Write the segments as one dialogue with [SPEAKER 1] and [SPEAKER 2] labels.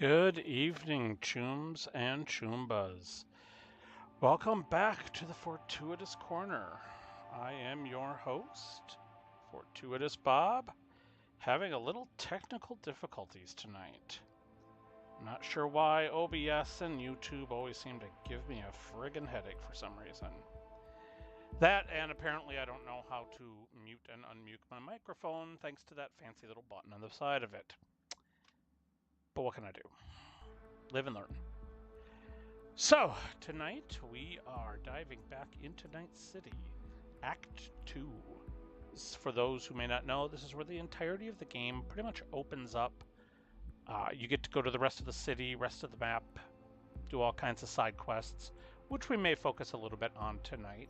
[SPEAKER 1] Good evening, Chooms and Choombas. Welcome back to the Fortuitous Corner. I am your host, Fortuitous Bob, having a little technical difficulties tonight. Not sure why OBS and YouTube always seem to give me a friggin' headache for some reason. That, and apparently I don't know how to mute and unmute my microphone thanks to that fancy little button on the side of it. But what can I do? Live and learn. So, tonight we are diving back into Night City, Act 2. For those who may not know, this is where the entirety of the game pretty much opens up. You get to go to the rest of the city, rest of the map, do all kinds of side quests, which we may focus a little bit on tonight.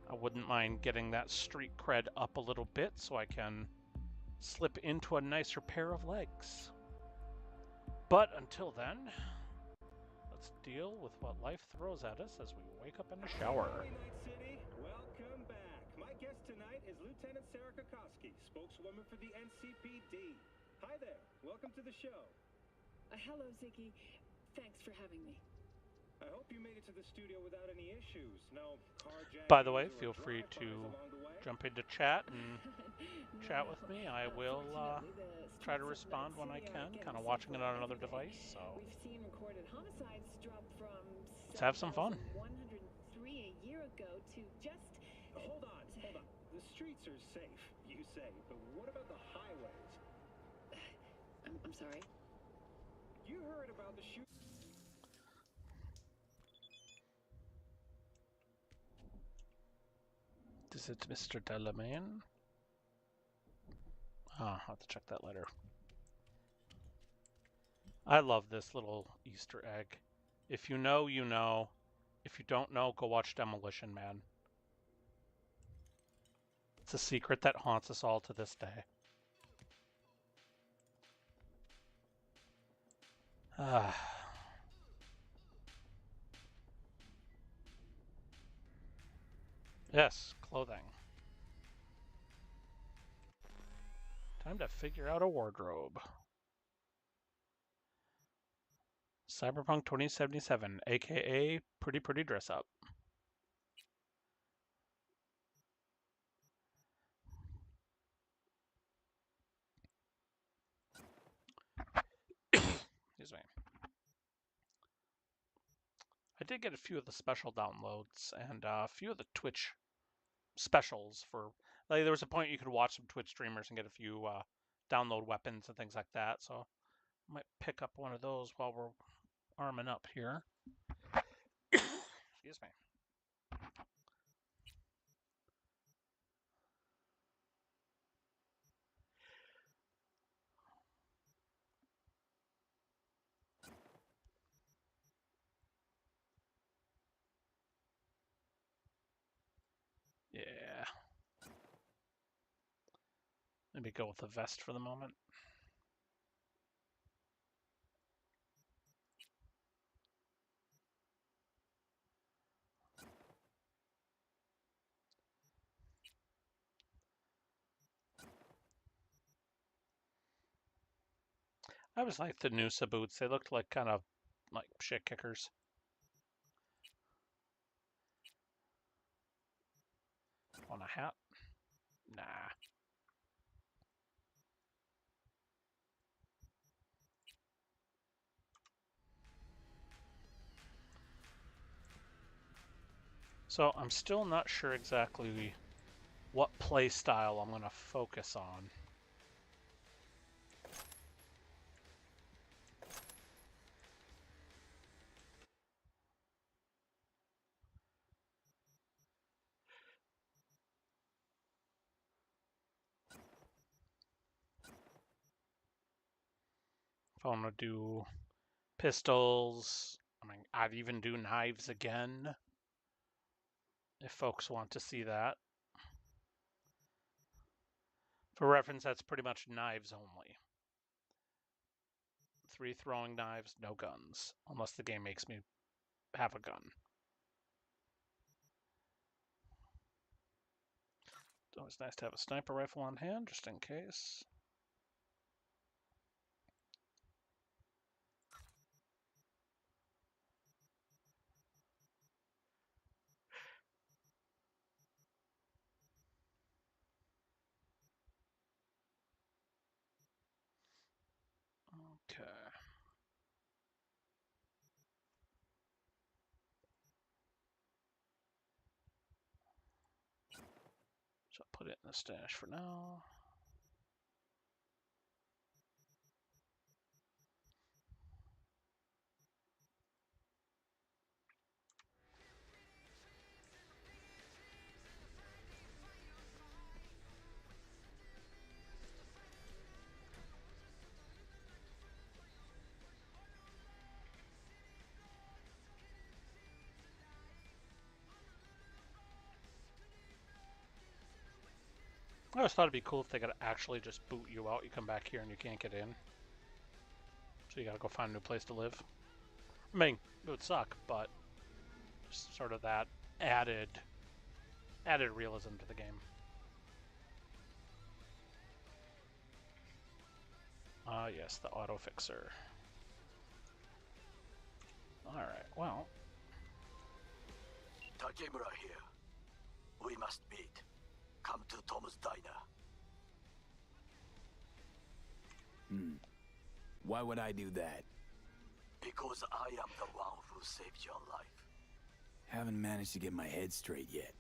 [SPEAKER 1] I wouldn't mind getting that street cred up a little bit so I can slip into a nicer pair of legs. But until then, let's deal with what life throws at us as we wake up in the shower.
[SPEAKER 2] Night City, welcome back. My guest tonight is Lieutenant Sarah Kokoski, spokeswoman for the NCPD. Hi there. Welcome to the show.
[SPEAKER 3] Hello, Ziggy. Thanks for having me.
[SPEAKER 2] I hope you made it to the studio without any issues. No carjackings.
[SPEAKER 1] By the way,
[SPEAKER 2] or
[SPEAKER 1] feel free to
[SPEAKER 2] drive-bys along the way?
[SPEAKER 1] jump into chat and chat with me. I will
[SPEAKER 3] Unfortunately, the
[SPEAKER 1] try to
[SPEAKER 3] streets of
[SPEAKER 1] respond
[SPEAKER 3] Night
[SPEAKER 1] when I
[SPEAKER 3] City are
[SPEAKER 1] can,
[SPEAKER 3] getting
[SPEAKER 1] kind of watching it on
[SPEAKER 3] safer
[SPEAKER 1] another
[SPEAKER 3] every day.
[SPEAKER 1] device, so
[SPEAKER 3] We've seen recorded homicides drop from
[SPEAKER 1] let's have some fun.
[SPEAKER 3] 103 a year ago to just...
[SPEAKER 2] Hold on. The streets are safe, you say, but what about the highways?
[SPEAKER 3] I'm sorry.
[SPEAKER 2] You heard about the shoot.
[SPEAKER 1] Is it Mr. Delamain? I'll have to check that later. I love this little Easter egg. If you know, you know. If you don't know, go watch Demolition Man. It's a secret that haunts us all to this day. Yes, clothing. Time to figure out a wardrobe. Cyberpunk 2077, aka Pretty Dress Up. Excuse me. I did get a few of the special downloads and a few of the Twitch specials for, like, there was a point you could watch some Twitch streamers and get a few download weapons and things like that, so I might pick up one of those while we're arming up here. Excuse me. Yeah. Maybe go with the vest for the moment. I always liked the Noosa boots. They looked like kind of like shit kickers. On a hat? Nah. So I'm still not sure exactly what play style I'm going to focus on. If I want to do pistols, I mean, I'd even do knives again, if folks want to see that. For reference, that's pretty much knives only. 3 throwing knives, no guns, unless the game makes me have a gun. It's always nice to have a sniper rifle on hand, just in case. So I'll put it in the stash for now. I always thought it'd be cool if they could actually just boot you out. You come back here and you can't get in. So you gotta go find a new place to live. I mean, it would suck, but just sort of that added realism to the game. Ah, yes, the auto fixer. Alright, well.
[SPEAKER 4] Takemura here. We must meet. Come to Tom's Diner.
[SPEAKER 5] Why would I do that?
[SPEAKER 4] Because I am the one who saved your life.
[SPEAKER 5] Haven't managed to get my head straight yet.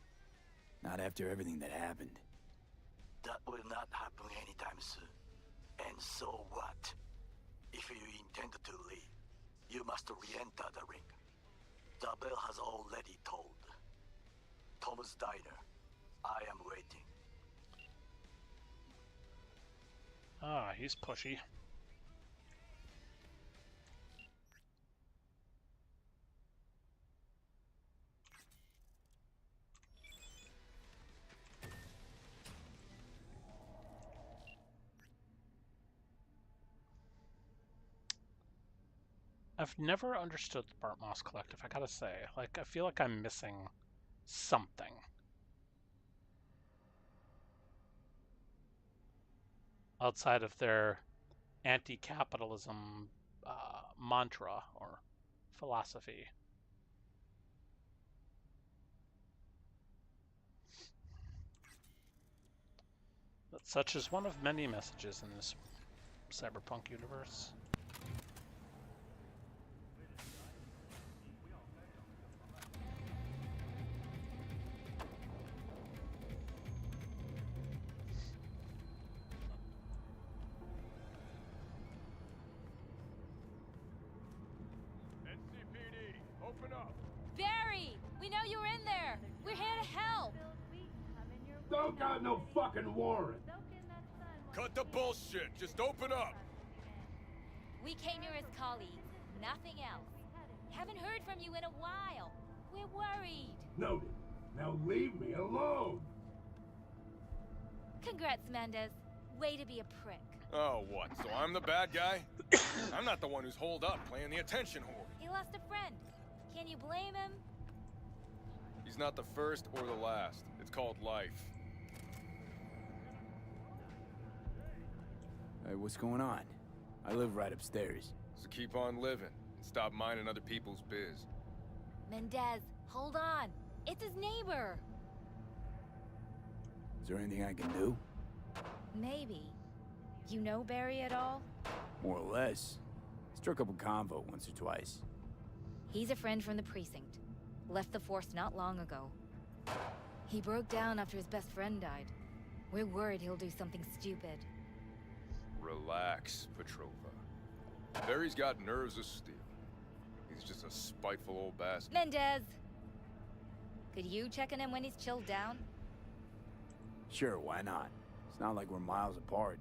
[SPEAKER 5] Not after everything that happened.
[SPEAKER 4] That will not happen anytime soon. And so what? If you intend to leave, you must re-enter the ring. The bell has already tolled. Tom's Diner. I am waiting.
[SPEAKER 1] Ah, he's pushy. I've never understood the Bart Moss Collective, I gotta say. Like, I feel like I'm missing something. Outside of their anti-capitalism mantra or philosophy. But such is one of many messages in this Cyberpunk universe.
[SPEAKER 6] Barry! We know you're in there! We're here to help!
[SPEAKER 7] Don't got no fucking warrant!
[SPEAKER 8] Cut the bullshit! Just open up!
[SPEAKER 6] We came here as colleagues, nothing else. Haven't heard from you in a while. We're worried.
[SPEAKER 7] Noted. Now leave me alone!
[SPEAKER 6] Congrats, Mendez. Way to be a prick.
[SPEAKER 8] Oh, what? So I'm the bad guy? I'm not the one who's holed up playing the attention whore.
[SPEAKER 6] He lost a friend. Can you blame him?
[SPEAKER 8] He's not the first or the last. It's called life.
[SPEAKER 5] Hey, what's going on? I live right upstairs.
[SPEAKER 8] So keep on living and stop minding other people's biz.
[SPEAKER 6] Mendez, hold on. It's his neighbor.
[SPEAKER 5] Is there anything I can do?
[SPEAKER 6] Maybe. You know Barry at all?
[SPEAKER 5] More or less. Struck up a convo once or twice.
[SPEAKER 6] He's a friend from the precinct. Left the force not long ago. He broke down after his best friend died. We're worried he'll do something stupid.
[SPEAKER 8] Relax, Petrova. Barry's got nerves of steel. He's just a spiteful old bastard.
[SPEAKER 6] Mendez! Could you check on him when he's chilled down?
[SPEAKER 5] Sure, why not? It's not like we're miles apart.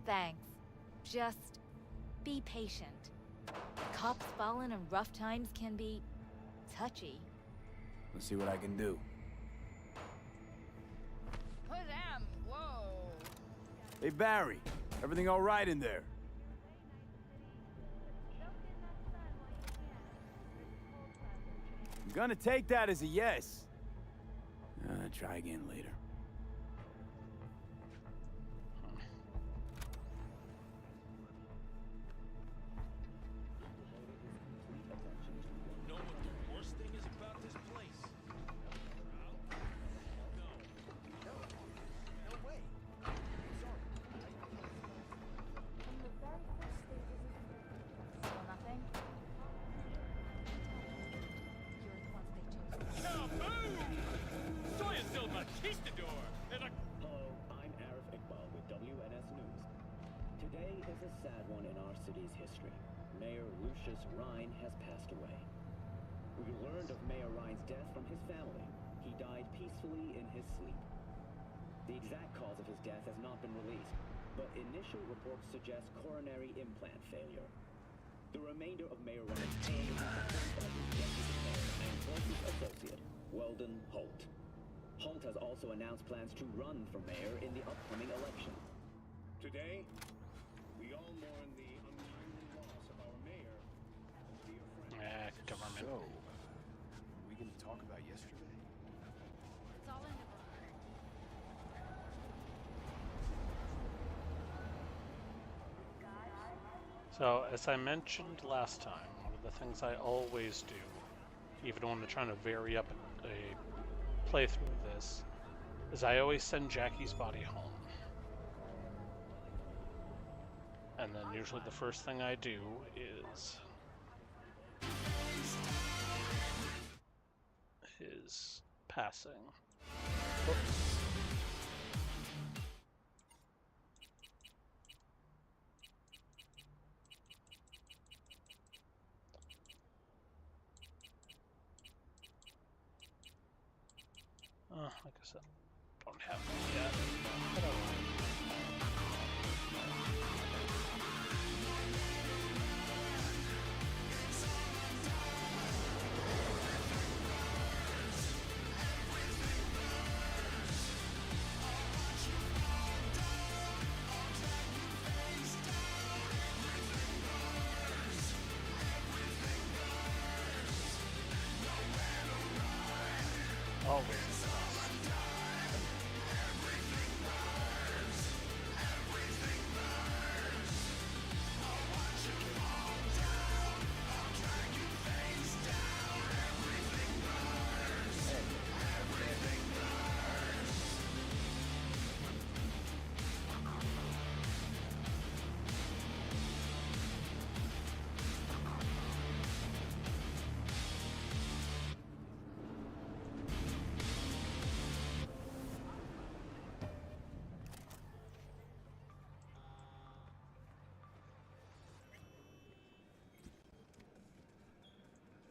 [SPEAKER 6] Thanks. Just be patient. Cops falling in rough times can be touchy.
[SPEAKER 5] Let's see what I can do.
[SPEAKER 6] Damn, whoa.
[SPEAKER 5] Hey, Barry. Everything all right in there? I'm gonna take that as a yes. Try again later.
[SPEAKER 9] Know what the worst thing is about this place? No way.
[SPEAKER 6] Still nothing? You're the ones they chose.
[SPEAKER 9] Kaboom! Soy is still conquistador, and
[SPEAKER 10] is a sad one in our city's history. Mayor Lucius Rhine has passed away. We learned of Mayor Rhine's death from his family. He died peacefully in his sleep. The exact cause of his death has not been released, but initial reports suggest coronary implant failure. The remainder of Mayor Rhine's term is confirmed by his deputy mayor and closest associate, Weldon Holt. Holt has also announced plans to run for mayor in the upcoming election.
[SPEAKER 2] Today, we all mourn the untimely loss of our mayor and dear friend.
[SPEAKER 1] Government.
[SPEAKER 5] So, we gonna talk about yesterday?
[SPEAKER 6] It's all in the book.
[SPEAKER 1] So, as I mentioned last time, one of the things I always do, even when I'm trying to vary up a playthrough of this, is I always send Jackie's body home. And then usually the first thing I do is his passing. Oops. Like I said, don't have that yet. But I will. Always.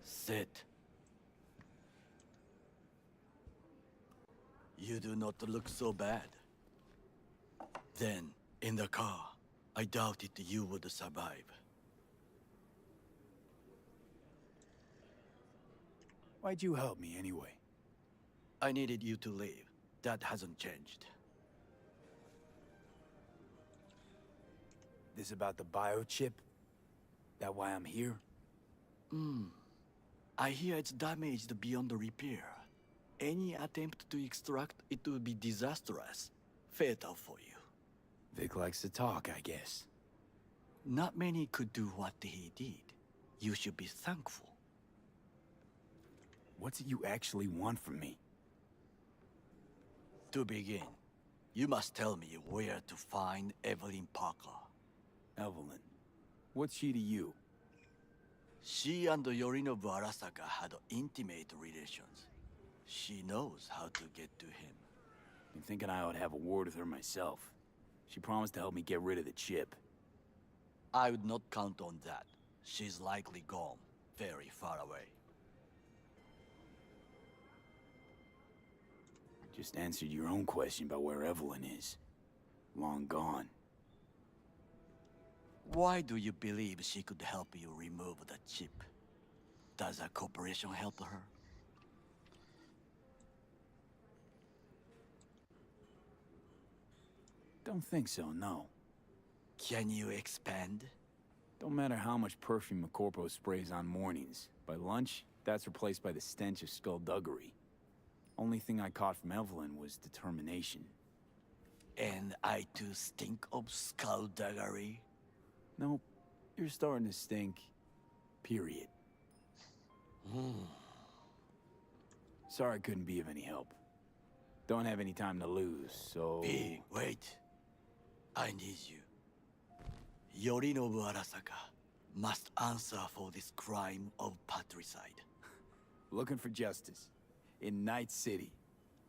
[SPEAKER 4] Sit. You do not look so bad. Then, in the car, I doubted you would survive.
[SPEAKER 5] Why'd you help me anyway?
[SPEAKER 4] I needed you to leave. That hasn't changed.
[SPEAKER 5] This about the biochip? That why I'm here?
[SPEAKER 4] I hear it's damaged beyond repair. Any attempt to extract it would be disastrous. Fatal for you.
[SPEAKER 5] Vic likes to talk, I guess.
[SPEAKER 4] Not many could do what he did. You should be thankful.
[SPEAKER 5] What's it you actually want from me?
[SPEAKER 4] To begin, you must tell me where to find Evelyn Parker.
[SPEAKER 5] Evelyn. What's she to you?
[SPEAKER 4] She and Yorinobu Arasaka had intimate relations. She knows how to get to him.
[SPEAKER 5] I'm thinking I ought to have a word with her myself. She promised to help me get rid of the chip.
[SPEAKER 4] I would not count on that. She's likely gone, very far away.
[SPEAKER 5] Just answered your own question about where Evelyn is. Long gone.
[SPEAKER 4] Why do you believe she could help you remove the chip? Does a corporation help her?
[SPEAKER 5] Don't think so, no.
[SPEAKER 4] Can you expand?
[SPEAKER 5] Don't matter how much perfume a corpo sprays on mornings. By lunch, that's replaced by the stench of skullduggery. Only thing I caught from Evelyn was determination.
[SPEAKER 4] And I too stink of skullduggery?
[SPEAKER 5] Nope. You're starting to stink. Period. Sorry I couldn't be of any help. Don't have any time to lose, so...
[SPEAKER 4] B, wait. I need you. Yorinobu Arasaka must answer for this crime of patricide.
[SPEAKER 5] Looking for justice. In Night City.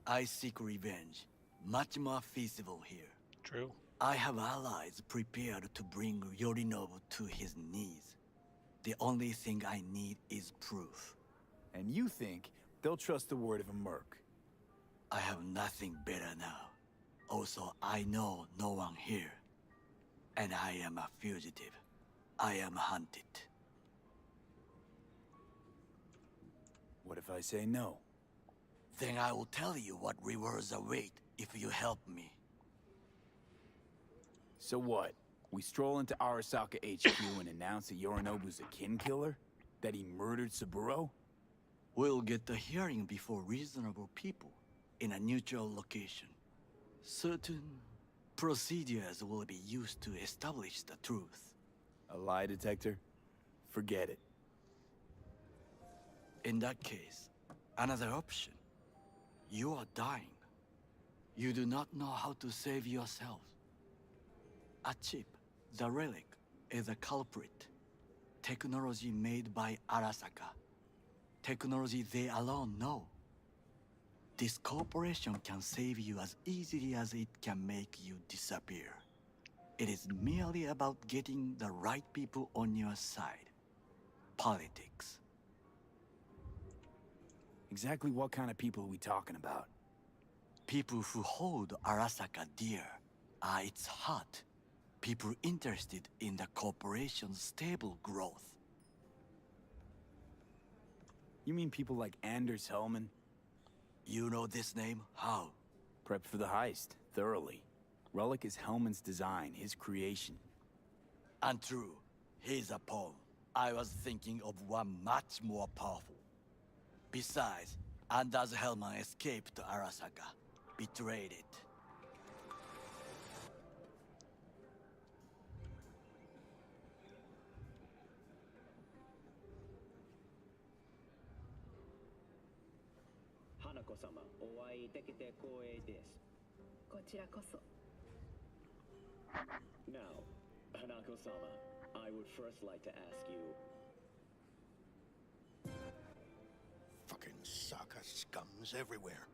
[SPEAKER 4] I seek revenge. Much more feasible here.
[SPEAKER 1] True.
[SPEAKER 4] I have allies prepared to bring Yorinobu to his knees. The only thing I need is proof.
[SPEAKER 5] And you think they'll trust the word of a merc?
[SPEAKER 4] I have nothing better now. Also, I know no one here. And I am a fugitive. I am hunted.
[SPEAKER 5] What if I say no?
[SPEAKER 4] Then I will tell you what rewards await if you help me.
[SPEAKER 5] So what? We stroll into Arasaka HQ and announce that Yorinobu's a kin killer? That he murdered Saburo?
[SPEAKER 4] We'll get the hearing before reasonable people, in a neutral location. Certain procedures will be used to establish the truth.
[SPEAKER 5] A lie detector? Forget it.
[SPEAKER 4] In that case, another option. You are dying. You do not know how to save yourself. A chip, the relic, is a culprit. Technology made by Arasaka. Technology they alone know. This corporation can save you as easily as it can make you disappear. It is merely about getting the right people on your side. Politics.
[SPEAKER 5] Exactly what kind of people are we talking about?
[SPEAKER 4] People who hold Arasaka dear are its heart. People interested in the corporation's stable growth.
[SPEAKER 5] You mean people like Anders Hellman?
[SPEAKER 4] You know this name? How?
[SPEAKER 5] Prepped for the heist, thoroughly. Relic is Hellman's design, his creation.
[SPEAKER 4] Untrue. He's a pawn. I was thinking of one much more powerful. Besides, Anders Hellman escaped to Arasaka. Betrayed it.
[SPEAKER 10] Hanako-sama, お会いできて光栄です。
[SPEAKER 3] こちらこそ。
[SPEAKER 10] Now, Hanako-sama, I would first like to ask you...
[SPEAKER 11] Fucking Saka scums everywhere.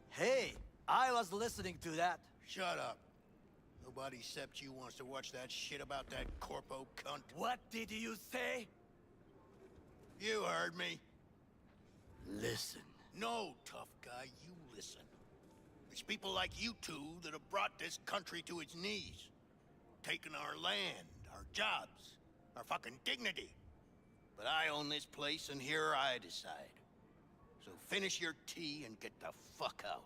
[SPEAKER 4] Hey, I was listening to that.
[SPEAKER 11] Shut up. Nobody except you wants to watch that shit about that corpo cunt.
[SPEAKER 4] What did you say?
[SPEAKER 11] You heard me.
[SPEAKER 4] Listen.
[SPEAKER 11] No, tough guy, you listen. It's people like you two that have brought this country to its knees. Taken our land, our jobs, our fucking dignity. But I own this place and here I decide. So finish your tea and get the fuck out.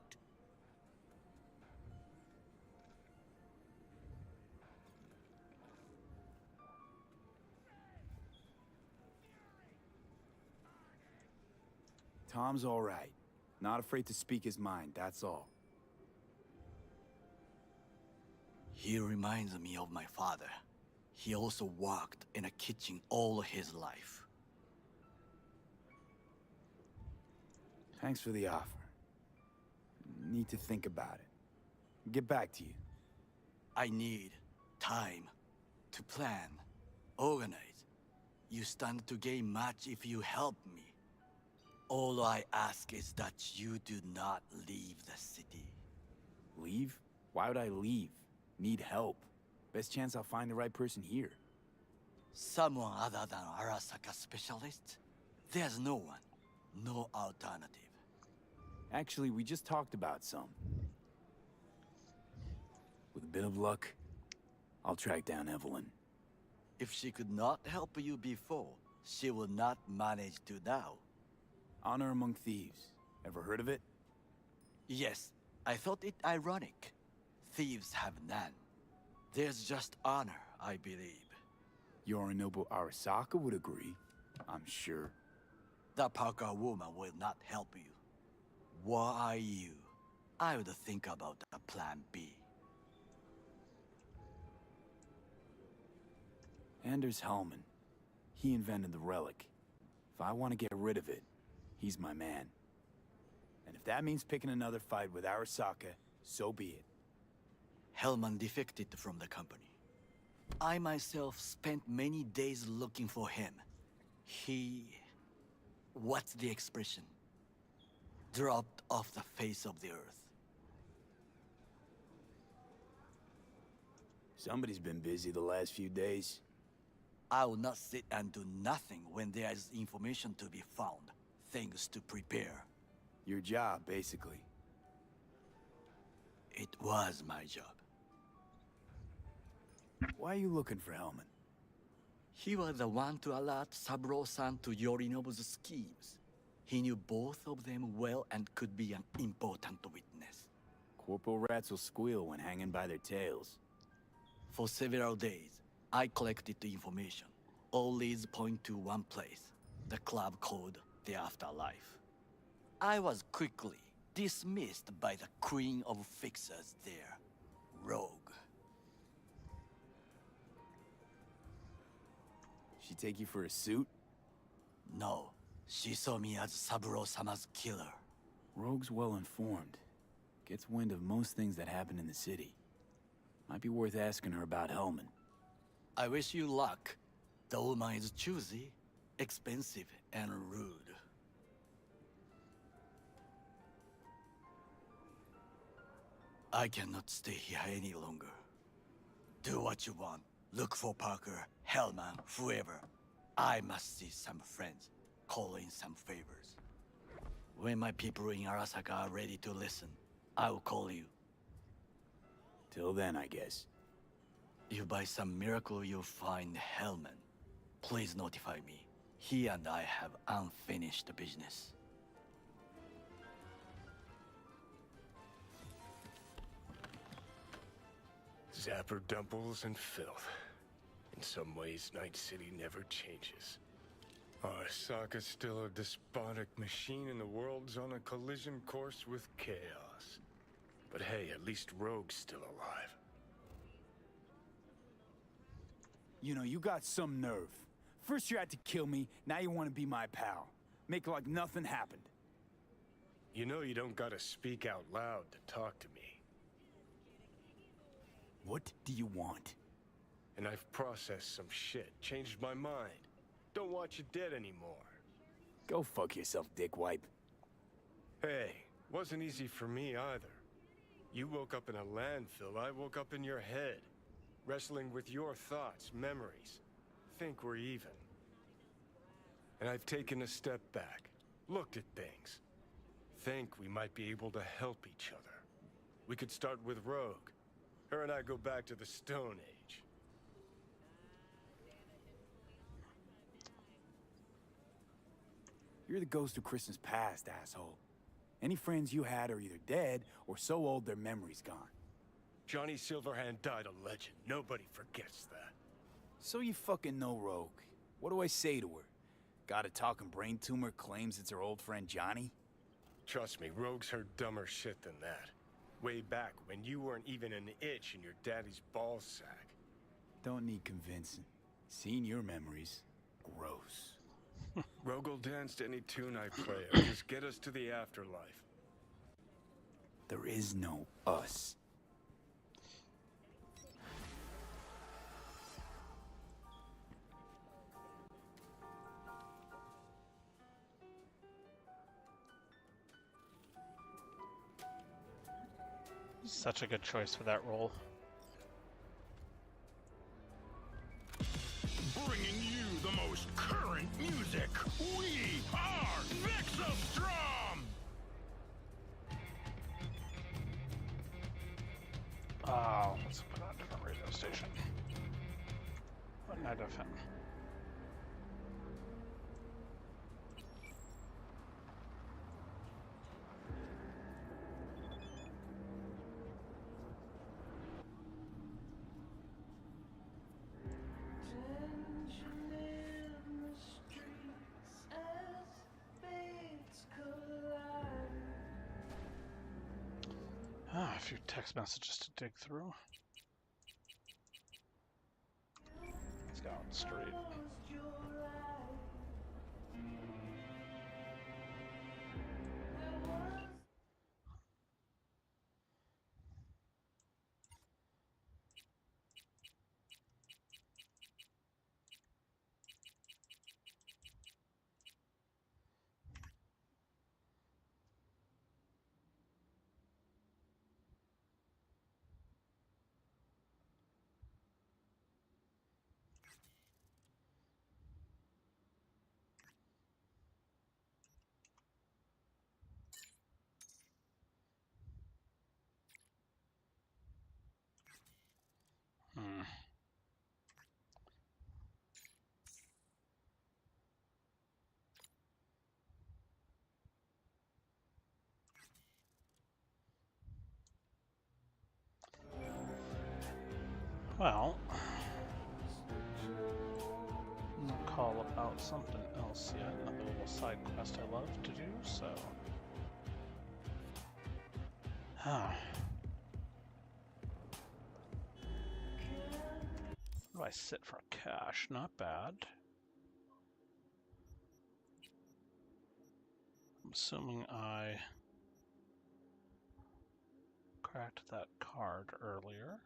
[SPEAKER 5] Tom's all right. Not afraid to speak his mind, that's all.
[SPEAKER 4] He reminds me of my father. He also worked in a kitchen all his life.
[SPEAKER 5] Thanks for the offer. Need to think about it. Get back to you.
[SPEAKER 4] I need time to plan, organize. You stand to gain much if you help me. All I ask is that you do not leave the city.
[SPEAKER 5] Leave? Why would I leave? Need help. Best chance I'll find the right person here.
[SPEAKER 4] Someone other than Arasaka specialist? There's no one. No alternative.
[SPEAKER 5] Actually, we just talked about some. With a bit of luck, I'll track down Evelyn.
[SPEAKER 4] If she could not help you before, she will not manage to now.
[SPEAKER 5] Honor among thieves. Ever heard of it?
[SPEAKER 4] Yes, I thought it ironic. Thieves have none. There's just honor, I believe.
[SPEAKER 5] Yorinobu Arasaka would agree, I'm sure.
[SPEAKER 4] The Parker woman will not help you. What are you? I would think about a plan B.
[SPEAKER 5] Anders Hellman. He invented the relic. If I want to get rid of it, he's my man. And if that means picking another fight with Arasaka, so be it.
[SPEAKER 4] Hellman defected from the company. I myself spent many days looking for him. He... what's the expression? Dropped off the face of the earth.
[SPEAKER 5] Somebody's been busy the last few days.
[SPEAKER 4] I will not sit and do nothing when there is information to be found. Things to prepare.
[SPEAKER 5] Your job, basically.
[SPEAKER 4] It was my job.
[SPEAKER 5] Why are you looking for Hellman?
[SPEAKER 4] He was the one to alert Saburo-san to Yorinobu's schemes. He knew both of them well and could be an important witness.
[SPEAKER 5] Corporal rats will squeal when hanging by their tails.
[SPEAKER 4] For several days, I collected the information. All leads point to one place, the club called the Afterlife. I was quickly dismissed by the queen of fixers there, Rogue.
[SPEAKER 5] She take you for a suit?
[SPEAKER 4] No, she saw me as Saburo-sama's killer.
[SPEAKER 5] Rogue's well informed. Gets wind of most things that happen in the city. Might be worth asking her about Hellman.
[SPEAKER 4] I wish you luck. The woman is choosy, expensive, and rude. I cannot stay here any longer. Do what you want. Look for Parker, Hellman, whoever. I must see some friends, call in some favors. When my people in Arasaka are ready to listen, I will call you.
[SPEAKER 5] Till then, I guess.
[SPEAKER 4] If by some miracle you find Hellman, please notify me. He and I have unfinished business.
[SPEAKER 12] Zapper dumples and filth. In some ways, Night City never changes. Arasaka's still a despotic machine and the world's on a collision course with chaos. But hey, at least Rogue's still alive.
[SPEAKER 5] You know, you got some nerve. First you had to kill me, now you want to be my pal. Make like nothing happened.
[SPEAKER 12] You know you don't gotta speak out loud to talk to me.
[SPEAKER 5] What do you want?
[SPEAKER 12] And I've processed some shit, changed my mind. Don't want you dead anymore.
[SPEAKER 5] Go fuck yourself, dickwipe.
[SPEAKER 12] Hey, wasn't easy for me either. You woke up in a landfill, I woke up in your head. Wrestling with your thoughts, memories. Think we're even. And I've taken a step back, looked at things. Think we might be able to help each other. We could start with Rogue. Her and I go back to the Stone Age.
[SPEAKER 5] You're the ghost of Christmas past, asshole. Any friends you had are either dead or so old their memory's gone.
[SPEAKER 12] Johnny Silverhand died a legend. Nobody forgets that.
[SPEAKER 5] So you fucking know Rogue. What do I say to her? Got a talking brain tumor, claims it's her old friend Johnny?
[SPEAKER 12] Trust me, Rogue's heard dumber shit than that. Way back when you weren't even an itch in your daddy's ballsack.
[SPEAKER 5] Don't need convincing. Seen your memories. Gross.
[SPEAKER 12] Rogue will dance to any tune I play. Just get us to the afterlife.
[SPEAKER 5] There is no us.
[SPEAKER 1] Such a good choice for that role.
[SPEAKER 7] Bringing you the most current music. We are Vexostrom!
[SPEAKER 1] Oh, let's put on a different radio station. Night FM. A few text messages to dig through. Let's go out straight. Well, I'm gonna call about something else yet. Another little side quest I love to do, so. Huh. Where do I sit for cash? Not bad. I'm assuming I cracked that card earlier.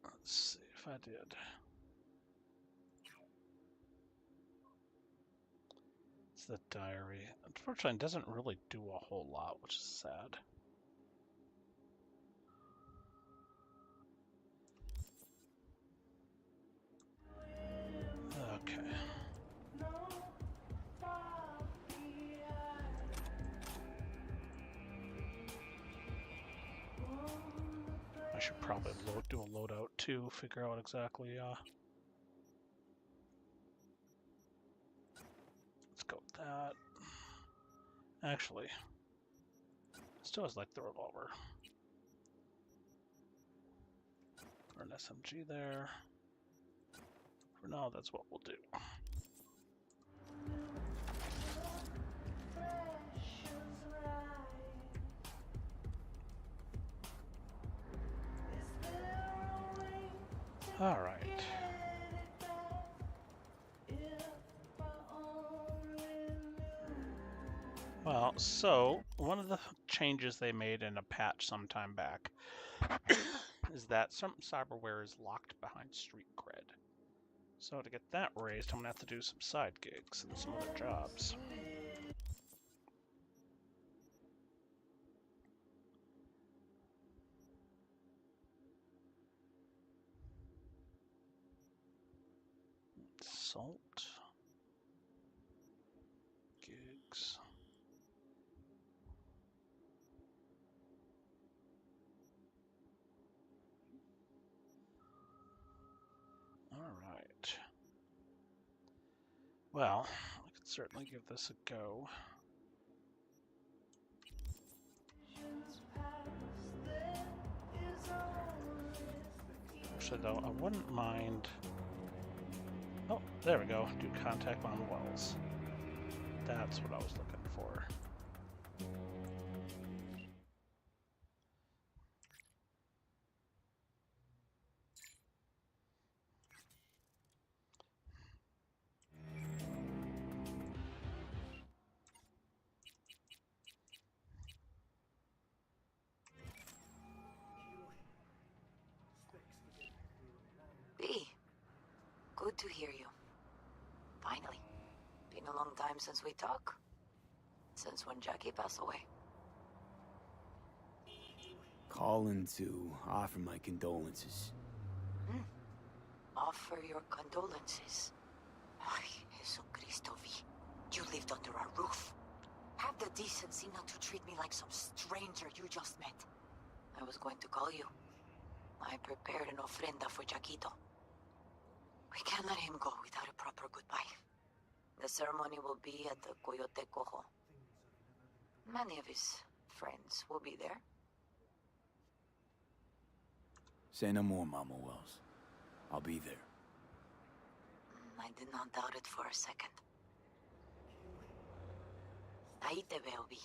[SPEAKER 1] Let's see if I did. It's the diary. Unfortunately, it doesn't really do a whole lot, which is sad. Okay. I should probably do a loadout too, figure out exactly, let's go with that. Actually, still has like the revolver. Or an SMG there. For now, that's what we'll do. All right. Well, so one of the changes they made in a patch sometime back is that some cyberware is locked behind street cred. So to get that raised, I'm gonna have to do some side gigs and some other jobs. Salt. Gigs. All right. Well, I could certainly give this a go. Actually, though, I wouldn't mind. Oh, there we go. Do contact on wells. That's what I was looking for.
[SPEAKER 13] B, good to hear you. Finally. Been a long time since we talked. Since when Jackie passed away.
[SPEAKER 5] Calling to offer my condolences.
[SPEAKER 13] Offer your condolences. Ay, Jesucristo, V. You lived under our roof. Have the decency not to treat me like some stranger you just met. I was going to call you. I prepared an ofrenda for Jaquito. We can't let him go without a proper goodbye. The ceremony will be at the Coyote Cojo. Many of his friends will be there.
[SPEAKER 5] Say no more, Mama Wells. I'll be there.
[SPEAKER 13] I did not doubt it for a second. Ahí te veo, Vi.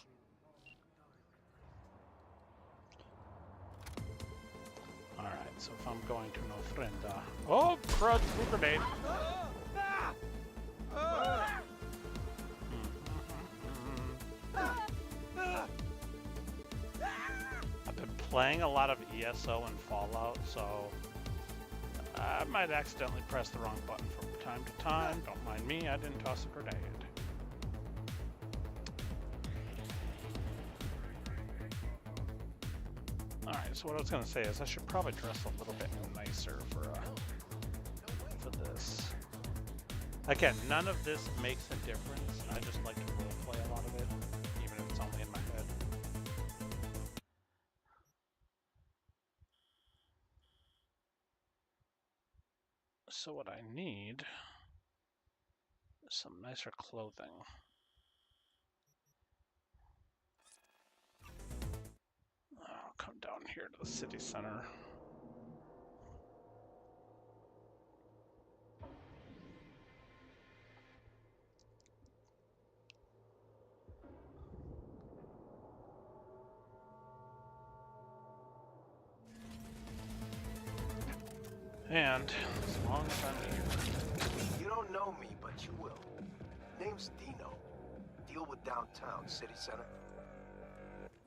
[SPEAKER 1] Alright, so if I'm going to an ofrenda... Oh, crud! Blue grenade! I've been playing a lot of ESO and Fallout, so I might accidentally press the wrong button from time to time. Don't mind me, I didn't toss a grenade. Alright, so what I was going to say is I should probably dress a little bit nicer for this. Again, none of this makes a difference. I just like to roleplay a lot of it, even if it's only in my head. So what I need some nicer clothing. I'll come down here to the city center. And as long as I'm here.
[SPEAKER 14] You don't know me, but you will. Name's Dino. Deal with downtown, city center.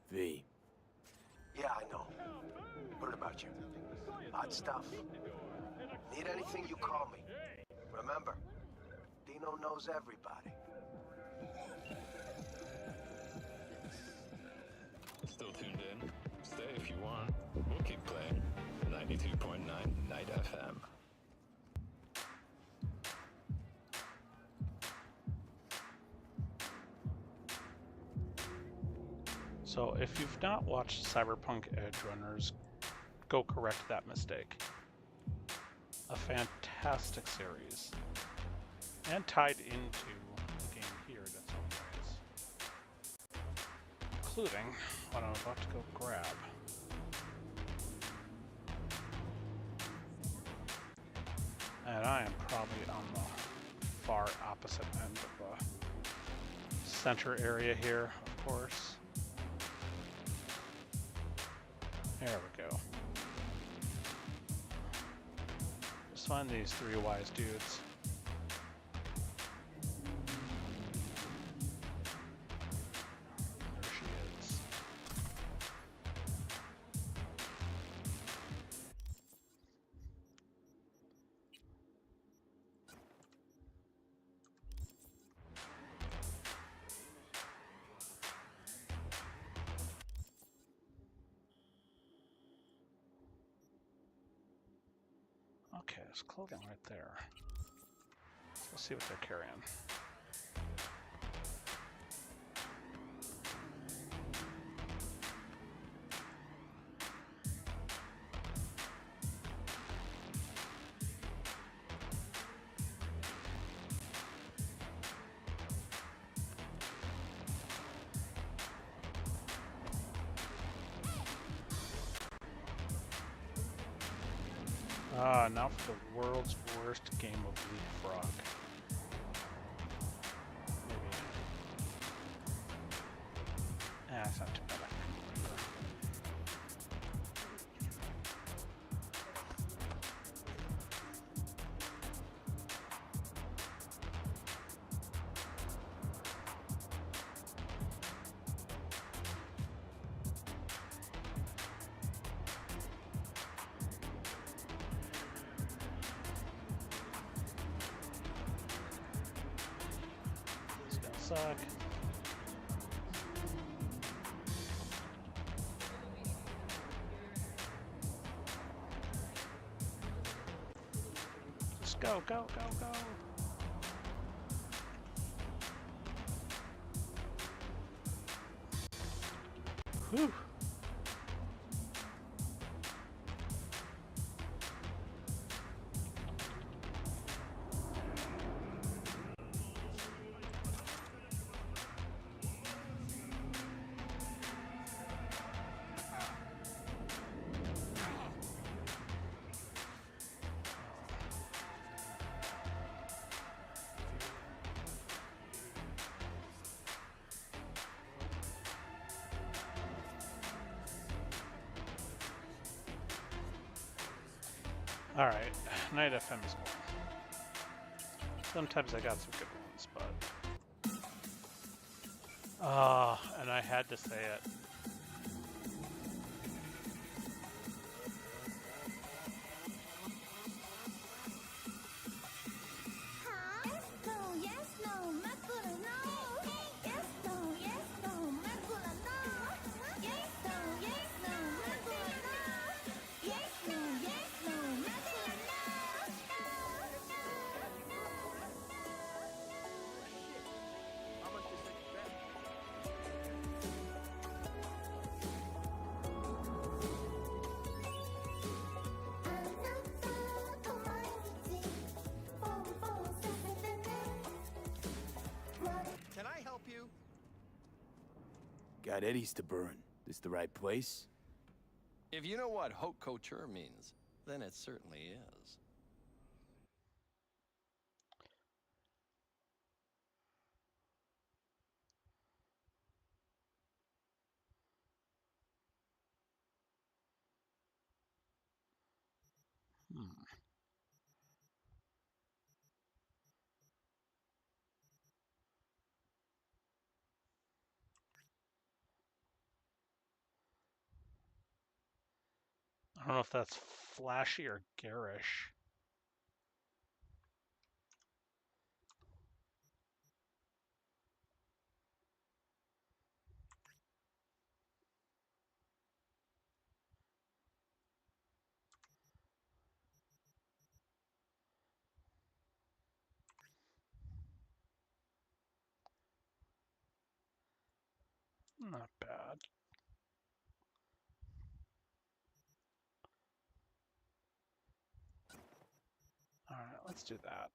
[SPEAKER 5] V.
[SPEAKER 14] Yeah, I know. Heard about you. Hot stuff. Need anything, you call me. Remember, Dino knows everybody.
[SPEAKER 15] Still tuned in? Stay if you want. We'll keep playing. 92.9 Night FM.
[SPEAKER 1] So if you've not watched Cyberpunk Edge Runners, go correct that mistake. A fantastic series. And tied into the game here in some ways. Including what I'm about to go grab. And I am probably on the far opposite end of the center area here, of course. There we go. Just find these three wise dudes. There she is. Okay, there's clothing right there. Let's see what they're carrying. Now for the world's worst game of leapfrog. Maybe. It's not too bad. Suck. Just go, go, go, go. Whew. Alright, Night FM is cool. Sometimes I got some good ones, but... and I had to say it.
[SPEAKER 5] Got eddies to burn. This the right place?
[SPEAKER 15] If you know what haute couture means, then it certainly is.
[SPEAKER 1] I don't know if that's flashy or garish. Not bad. All right, let's do that.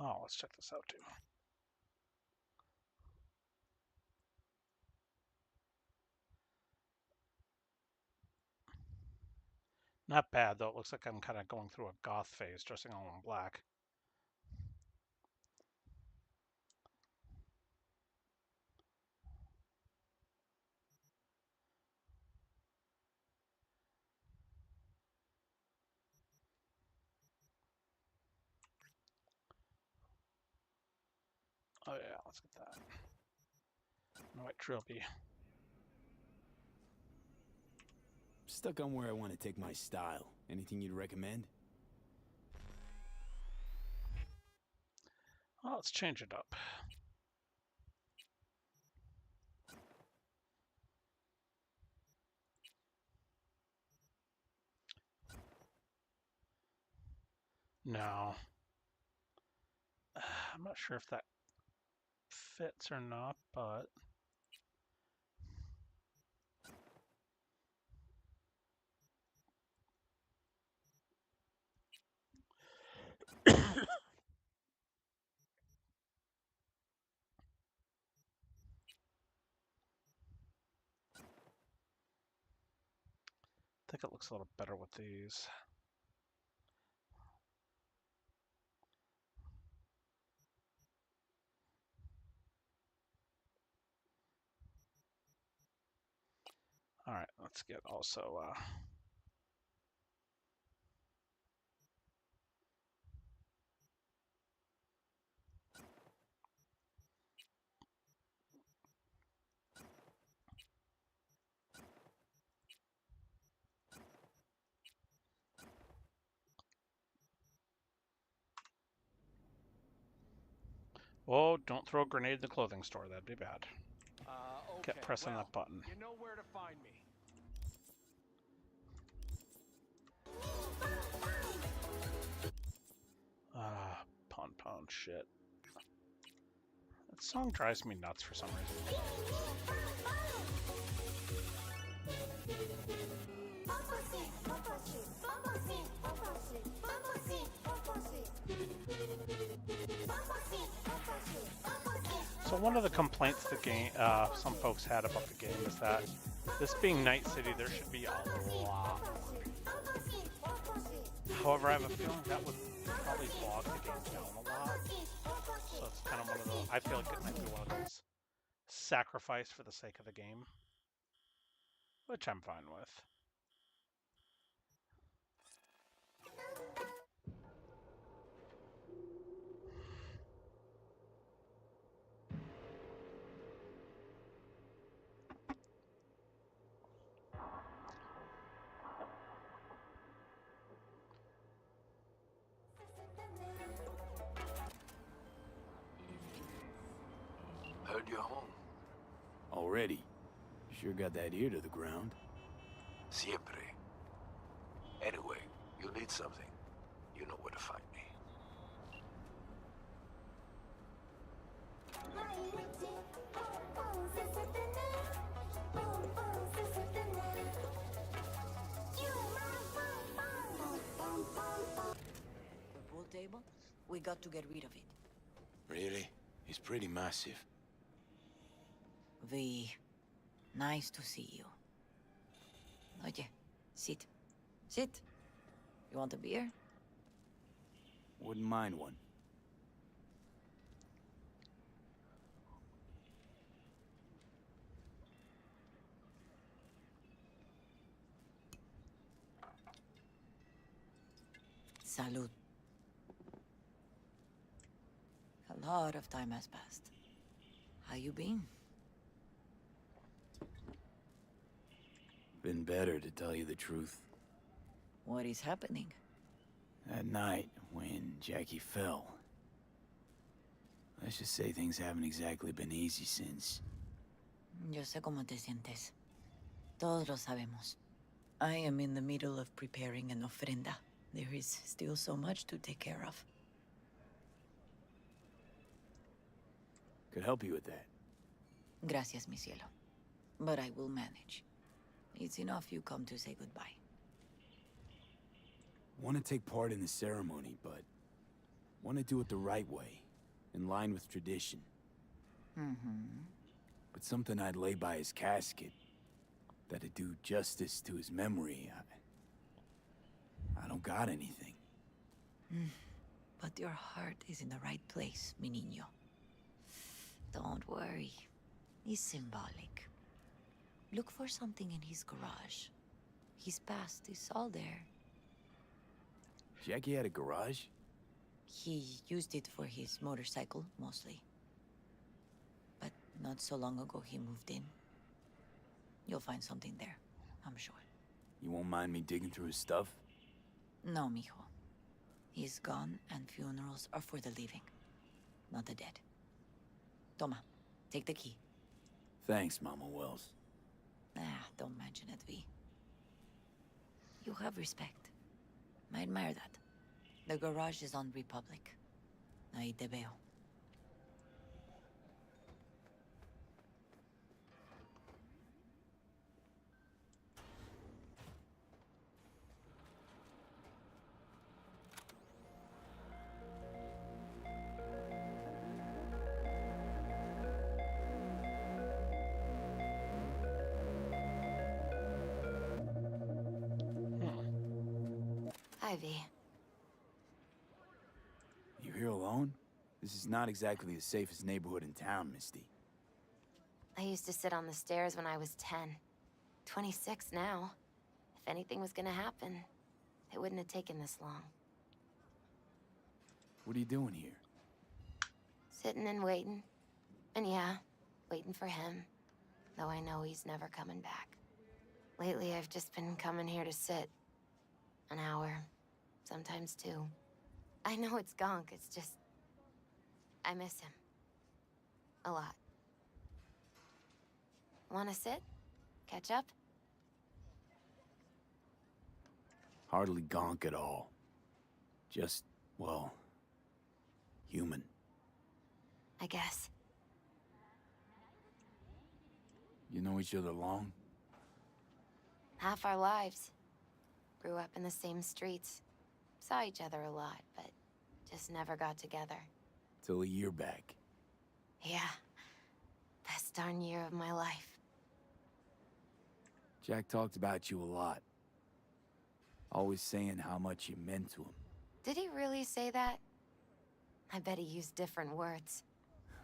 [SPEAKER 1] Oh, let's check this out too. Not bad though. It looks like I'm kind of going through a goth phase, dressing all in black. Oh yeah, let's get that. White trilby.
[SPEAKER 5] Stuck on where I want to take my style. Anything you'd recommend?
[SPEAKER 1] Well, let's change it up. No. I'm not sure if that fits or not, but I think it looks a little better with these. All right, let's get also oh, don't throw a grenade in the clothing store. That'd be bad.
[SPEAKER 9] Okay,
[SPEAKER 1] Kept pressing that button.
[SPEAKER 9] You know where to find me.
[SPEAKER 1] Pon shit. That song drives me nuts for some reason. So one of the complaints the game, some folks had about the game is that this being Night City, there should be a lot more people. However, I have a feeling that would probably bog the game down a lot. So it's kind of one of those, I feel like it might be one of those sacrifice for the sake of the game, which I'm fine with.
[SPEAKER 14] Heard you're home.
[SPEAKER 5] Already? Sure got that ear to the ground.
[SPEAKER 14] Siempre. Anyway, you need something. You know where to find me.
[SPEAKER 13] got to get rid of it.
[SPEAKER 16] Really? It's pretty massive.
[SPEAKER 13] V, nice to see you. Oye, sit. Sit. You want a beer?
[SPEAKER 5] Wouldn't mind one.
[SPEAKER 13] Salud. A lot of time has passed. How you been?
[SPEAKER 5] Been better, to tell you the truth.
[SPEAKER 13] What is happening?
[SPEAKER 5] That night, when Jackie fell. Let's just say things haven't exactly been easy since.
[SPEAKER 13] Yo sé cómo te sientes. Todos lo sabemos. I am in the middle of preparing an ofrenda. There is still so much to take care of.
[SPEAKER 5] Could help you with that.
[SPEAKER 13] Gracias, mi cielo. But I will manage. It's enough you come to say goodbye.
[SPEAKER 5] Want to take part in the ceremony, but want to do it the right way, in line with tradition.
[SPEAKER 13] Mm-hmm.
[SPEAKER 5] But something I'd lay by his casket, that'd do justice to his memory, I don't got anything.
[SPEAKER 13] But your heart is in the right place, mi niño. Don't worry. It's symbolic. Look for something in his garage. His past is all there.
[SPEAKER 5] Jackie had a garage?
[SPEAKER 13] He used it for his motorcycle, mostly. But not so long ago he moved in. You'll find something there, I'm sure.
[SPEAKER 5] You won't mind me digging through his stuff?
[SPEAKER 13] No, mijo. He's gone, and funerals are for the living, not the dead. Toma, take the key.
[SPEAKER 5] Thanks, Mama Wells.
[SPEAKER 13] Don't mention it, V. You have respect. I admire that. The garage is on Republic. Ahí te veo. Ivy.
[SPEAKER 5] You here alone? This is not exactly the safest neighborhood in town, Misty.
[SPEAKER 17] I used to sit on the stairs when I was 10. 26 now. If anything was gonna happen, it wouldn't have taken this long.
[SPEAKER 5] What are you doing here?
[SPEAKER 17] Sitting and waiting. And yeah, waiting for him. Though I know he's never coming back. Lately, I've just been coming here to sit. An hour. Sometimes 2. I know it's gonk, it's just... I miss him. A lot. Wanna sit? Catch up?
[SPEAKER 5] Hardly gonk at all. Just, well, human.
[SPEAKER 17] I guess.
[SPEAKER 5] You know each other long?
[SPEAKER 17] Half our lives. Grew up in the same streets. Saw each other a lot, but just never got together.
[SPEAKER 5] Till a year back.
[SPEAKER 17] Yeah. Best darn year of my life.
[SPEAKER 5] Jack talked about you a lot. Always saying how much you meant to him.
[SPEAKER 17] Did he really say that? I bet he used different words.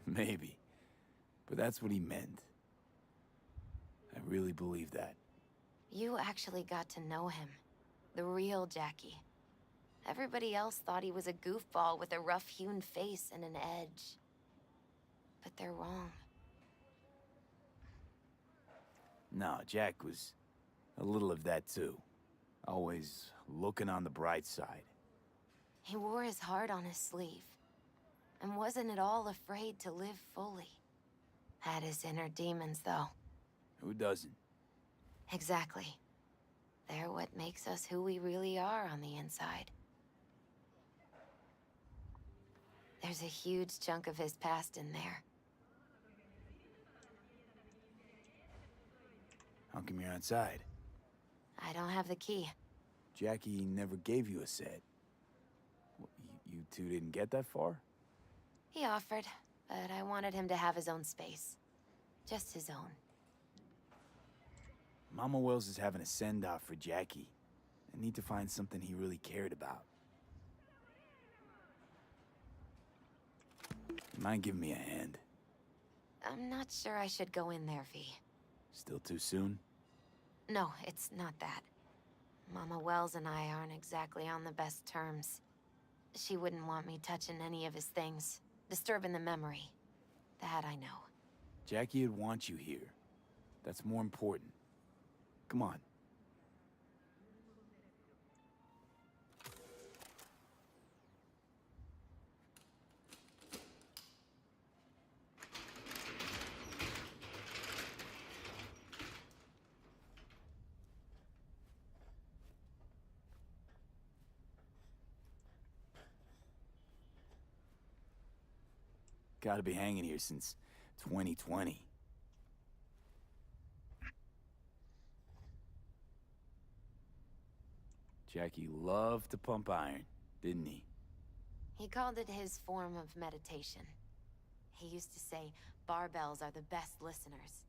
[SPEAKER 5] Maybe. But that's what he meant. I really believe that.
[SPEAKER 17] You actually got to know him. The real Jackie. Everybody else thought he was a goofball with a rough-hewn face and an edge. But they're wrong.
[SPEAKER 5] No, Jack was a little of that too. Always looking on the bright side.
[SPEAKER 17] He wore his heart on his sleeve. And wasn't at all afraid to live fully. Had his inner demons, though.
[SPEAKER 5] Who doesn't?
[SPEAKER 17] Exactly. They're what makes us who we really are on the inside. There's a huge chunk of his past in there.
[SPEAKER 5] How come you're outside?
[SPEAKER 17] I don't have the key.
[SPEAKER 5] Jackie never gave you a set. You You two didn't get that far?
[SPEAKER 17] He offered, but I wanted him to have his own space. Just his own.
[SPEAKER 5] Mama Wells is having a send-off for Jackie. I need to find something he really cared about. You mind giving me a hand?
[SPEAKER 17] I'm not sure I should go in there, V.
[SPEAKER 5] Still too soon?
[SPEAKER 17] No, it's not that. Mama Wells and I aren't exactly on the best terms. She wouldn't want me touching any of his things, disturbing the memory. That I know.
[SPEAKER 5] Jackie would want you here. That's more important. Come on. Gotta be hanging here since 2020. Jackie loved to pump iron, didn't he?
[SPEAKER 17] He called it his form of meditation. He used to say barbells are the best listeners.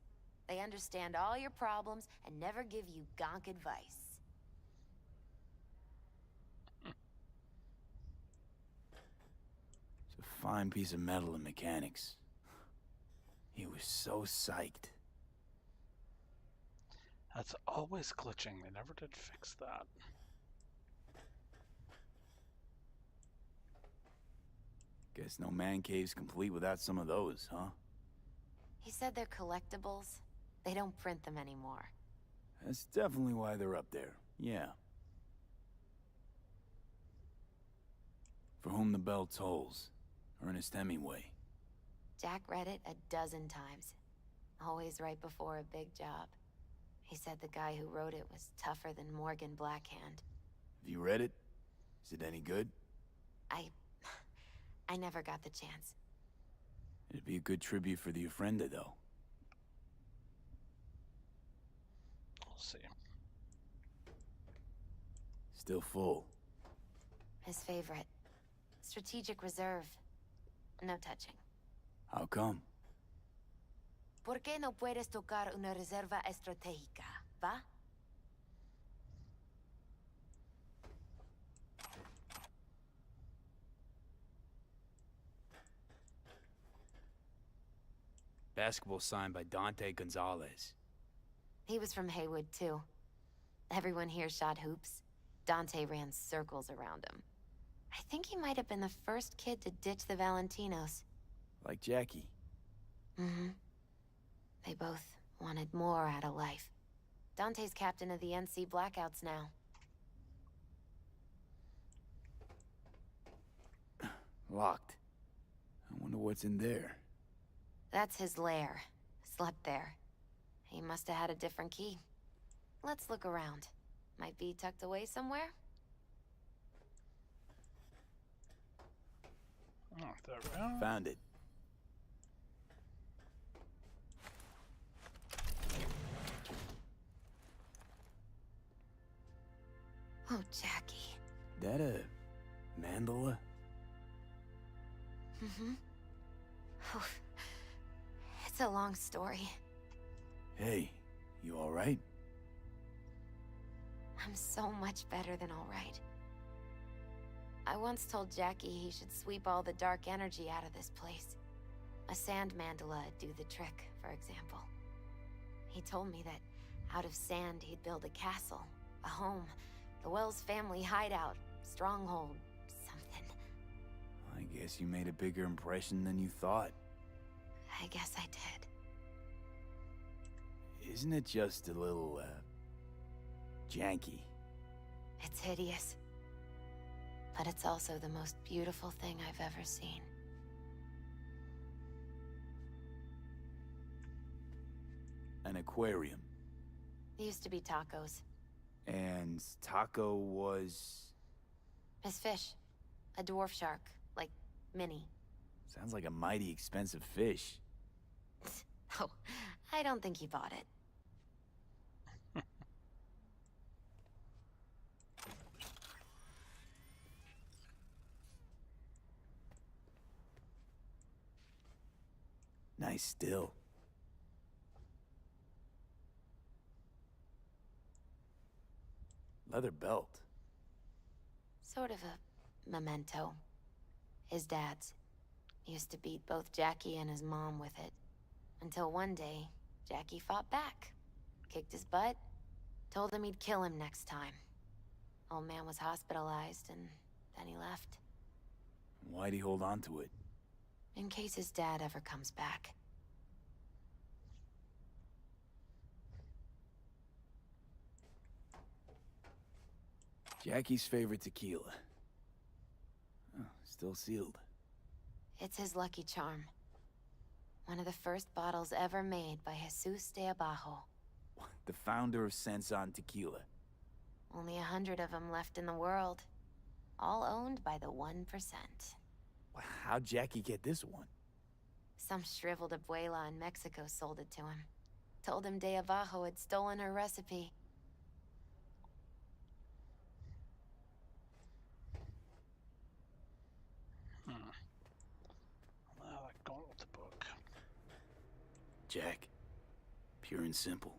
[SPEAKER 17] They understand all your problems and never give you gonk advice.
[SPEAKER 5] It's a fine piece of metal and mechanics. He was so psyched.
[SPEAKER 1] That's always glitching. They never did fix that.
[SPEAKER 5] Guess no man cave's complete without some of those, huh?
[SPEAKER 17] He said they're collectibles. They don't print them anymore.
[SPEAKER 5] That's definitely why they're up there, yeah. For whom the bell tolls. Ernest Hemingway.
[SPEAKER 17] Jack read it a dozen times. Always right before a big job. He said the guy who wrote it was tougher than Morgan Blackhand.
[SPEAKER 5] Have you read it? Is it any good?
[SPEAKER 17] I never got the chance.
[SPEAKER 5] It'd be a good tribute for the Ofrenda, though.
[SPEAKER 1] We'll see.
[SPEAKER 5] Still full.
[SPEAKER 17] His favorite. Strategic reserve. No touching.
[SPEAKER 5] How come?
[SPEAKER 17] ¿Por qué no puedes tocar una reserva estratégica, va?
[SPEAKER 5] Basketball signed by Dante Gonzalez.
[SPEAKER 17] He was from Haywood, too. Everyone here shot hoops. Dante ran circles around him. I think he might have been the first kid to ditch the Valentinos.
[SPEAKER 5] Like Jackie.
[SPEAKER 17] Mm-hmm. They both wanted more out of life. Dante's captain of the NC Blackouts now.
[SPEAKER 5] Locked. I wonder what's in there.
[SPEAKER 17] That's his lair. Slept there. He must have had a different key. Let's look around. Might be tucked away somewhere?
[SPEAKER 1] Oh, there we go.
[SPEAKER 5] Found it.
[SPEAKER 17] Oh, Jackie.
[SPEAKER 5] That a mandala?
[SPEAKER 17] Mm-hmm. Oh, it's a long story.
[SPEAKER 5] Hey, you alright?
[SPEAKER 17] I'm so much better than alright. I once told Jackie he should sweep all the dark energy out of this place. A sand mandala'd do the trick, for example. He told me that out of sand he'd build a castle, a home, the Wells family hideout, stronghold, something.
[SPEAKER 5] I guess you made a bigger impression than you thought.
[SPEAKER 17] I guess I did.
[SPEAKER 5] Isn't it just a little, janky?
[SPEAKER 17] It's hideous. But it's also the most beautiful thing I've ever seen.
[SPEAKER 5] An aquarium.
[SPEAKER 17] Used to be Taco's.
[SPEAKER 5] And Taco was...
[SPEAKER 17] His fish. A dwarf shark. Like, mini.
[SPEAKER 5] Sounds like a mighty expensive fish.
[SPEAKER 17] Oh, I don't think he bought it.
[SPEAKER 5] Nice still. Leather belt.
[SPEAKER 17] Sort of a memento. His dad's. Used to beat both Jackie and his mom with it. Until one day, Jackie fought back. Kicked his butt. Told him he'd kill him next time. Old man was hospitalized, and then he left.
[SPEAKER 5] Why'd he hold on to it?
[SPEAKER 17] In case his dad ever comes back.
[SPEAKER 5] Jackie's favorite tequila. Oh, still sealed.
[SPEAKER 17] It's his lucky charm. One of the first bottles ever made by Jesus de Abajo.
[SPEAKER 5] The founder of Sensan Tequila.
[SPEAKER 17] Only 100 of them left in the world. All owned by the 1%.
[SPEAKER 5] How'd Jackie get this one?
[SPEAKER 17] Some shriveled abuela in Mexico sold it to him. Told him de Abajo had stolen her recipe.
[SPEAKER 1] Well, I go with the book.
[SPEAKER 5] Jack. Pure and simple.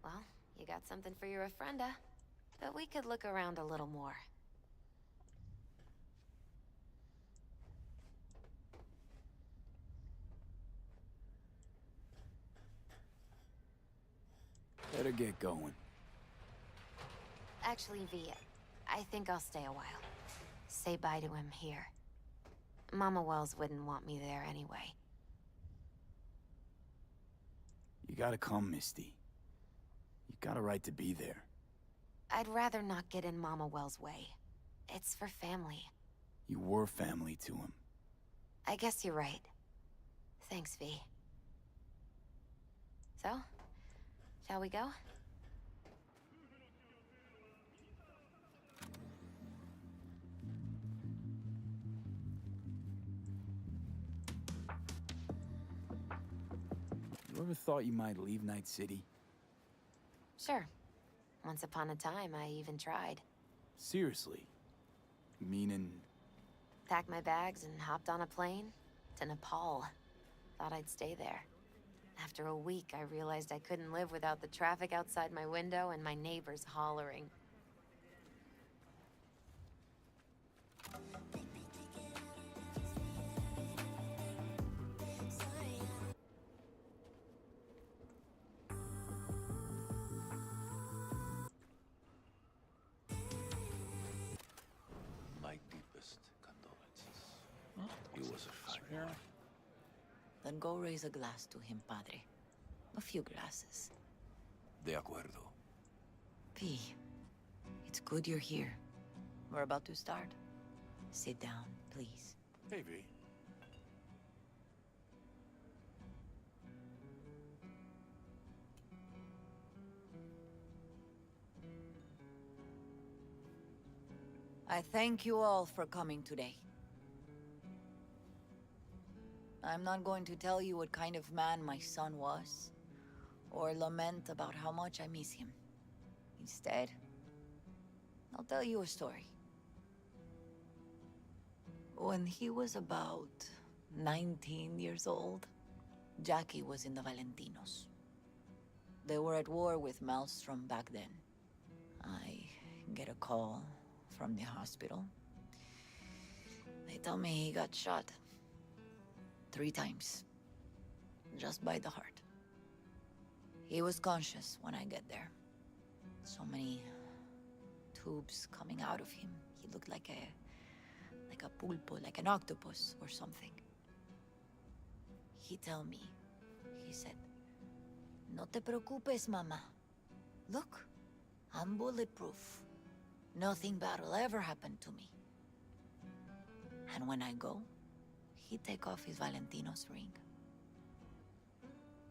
[SPEAKER 17] Well, you got something for your ofrenda. But we could look around a little more.
[SPEAKER 5] Better get going.
[SPEAKER 17] Actually, V, I think I'll stay a while. Say bye to him here. Mama Wells wouldn't want me there anyway.
[SPEAKER 5] You gotta come, Misty. You got a right to be there.
[SPEAKER 17] I'd rather not get in Mama Wells' way. It's for family.
[SPEAKER 5] You were family to him.
[SPEAKER 17] I guess you're right. Thanks, V. So, shall we go?
[SPEAKER 5] You ever thought you might leave Night City?
[SPEAKER 17] Sure. Once upon a time, I even tried.
[SPEAKER 5] Seriously? Meaning...
[SPEAKER 17] Packed my bags and hopped on a plane to Nepal. Thought I'd stay there. After a week, I realized I couldn't live without the traffic outside my window and my neighbors hollering.
[SPEAKER 16] My deepest condolences. He was a fine boy.
[SPEAKER 18] Then go raise a glass to him, Padre. A few glasses.
[SPEAKER 16] De acuerdo.
[SPEAKER 18] P, it's good you're here. We're about to start. Sit down, please.
[SPEAKER 16] Hey, V.
[SPEAKER 18] I thank you all for coming today. I'm not going to tell you what kind of man my son was, or lament about how much I miss him. Instead, I'll tell you a story. When he was about 19 years old, Jackie was in the Valentinos. They were at war with Maelstrom back then. I get a call from the hospital. They tell me he got shot 3 times, just by the heart. He was conscious when I get there. So many tubes coming out of him. He looked like a pulpo, like an octopus or something. He tell me, he said, "No te preocupes, mama. Look, I'm bulletproof. Nothing bad will ever happen to me." And when I go, he take off his Valentino's ring.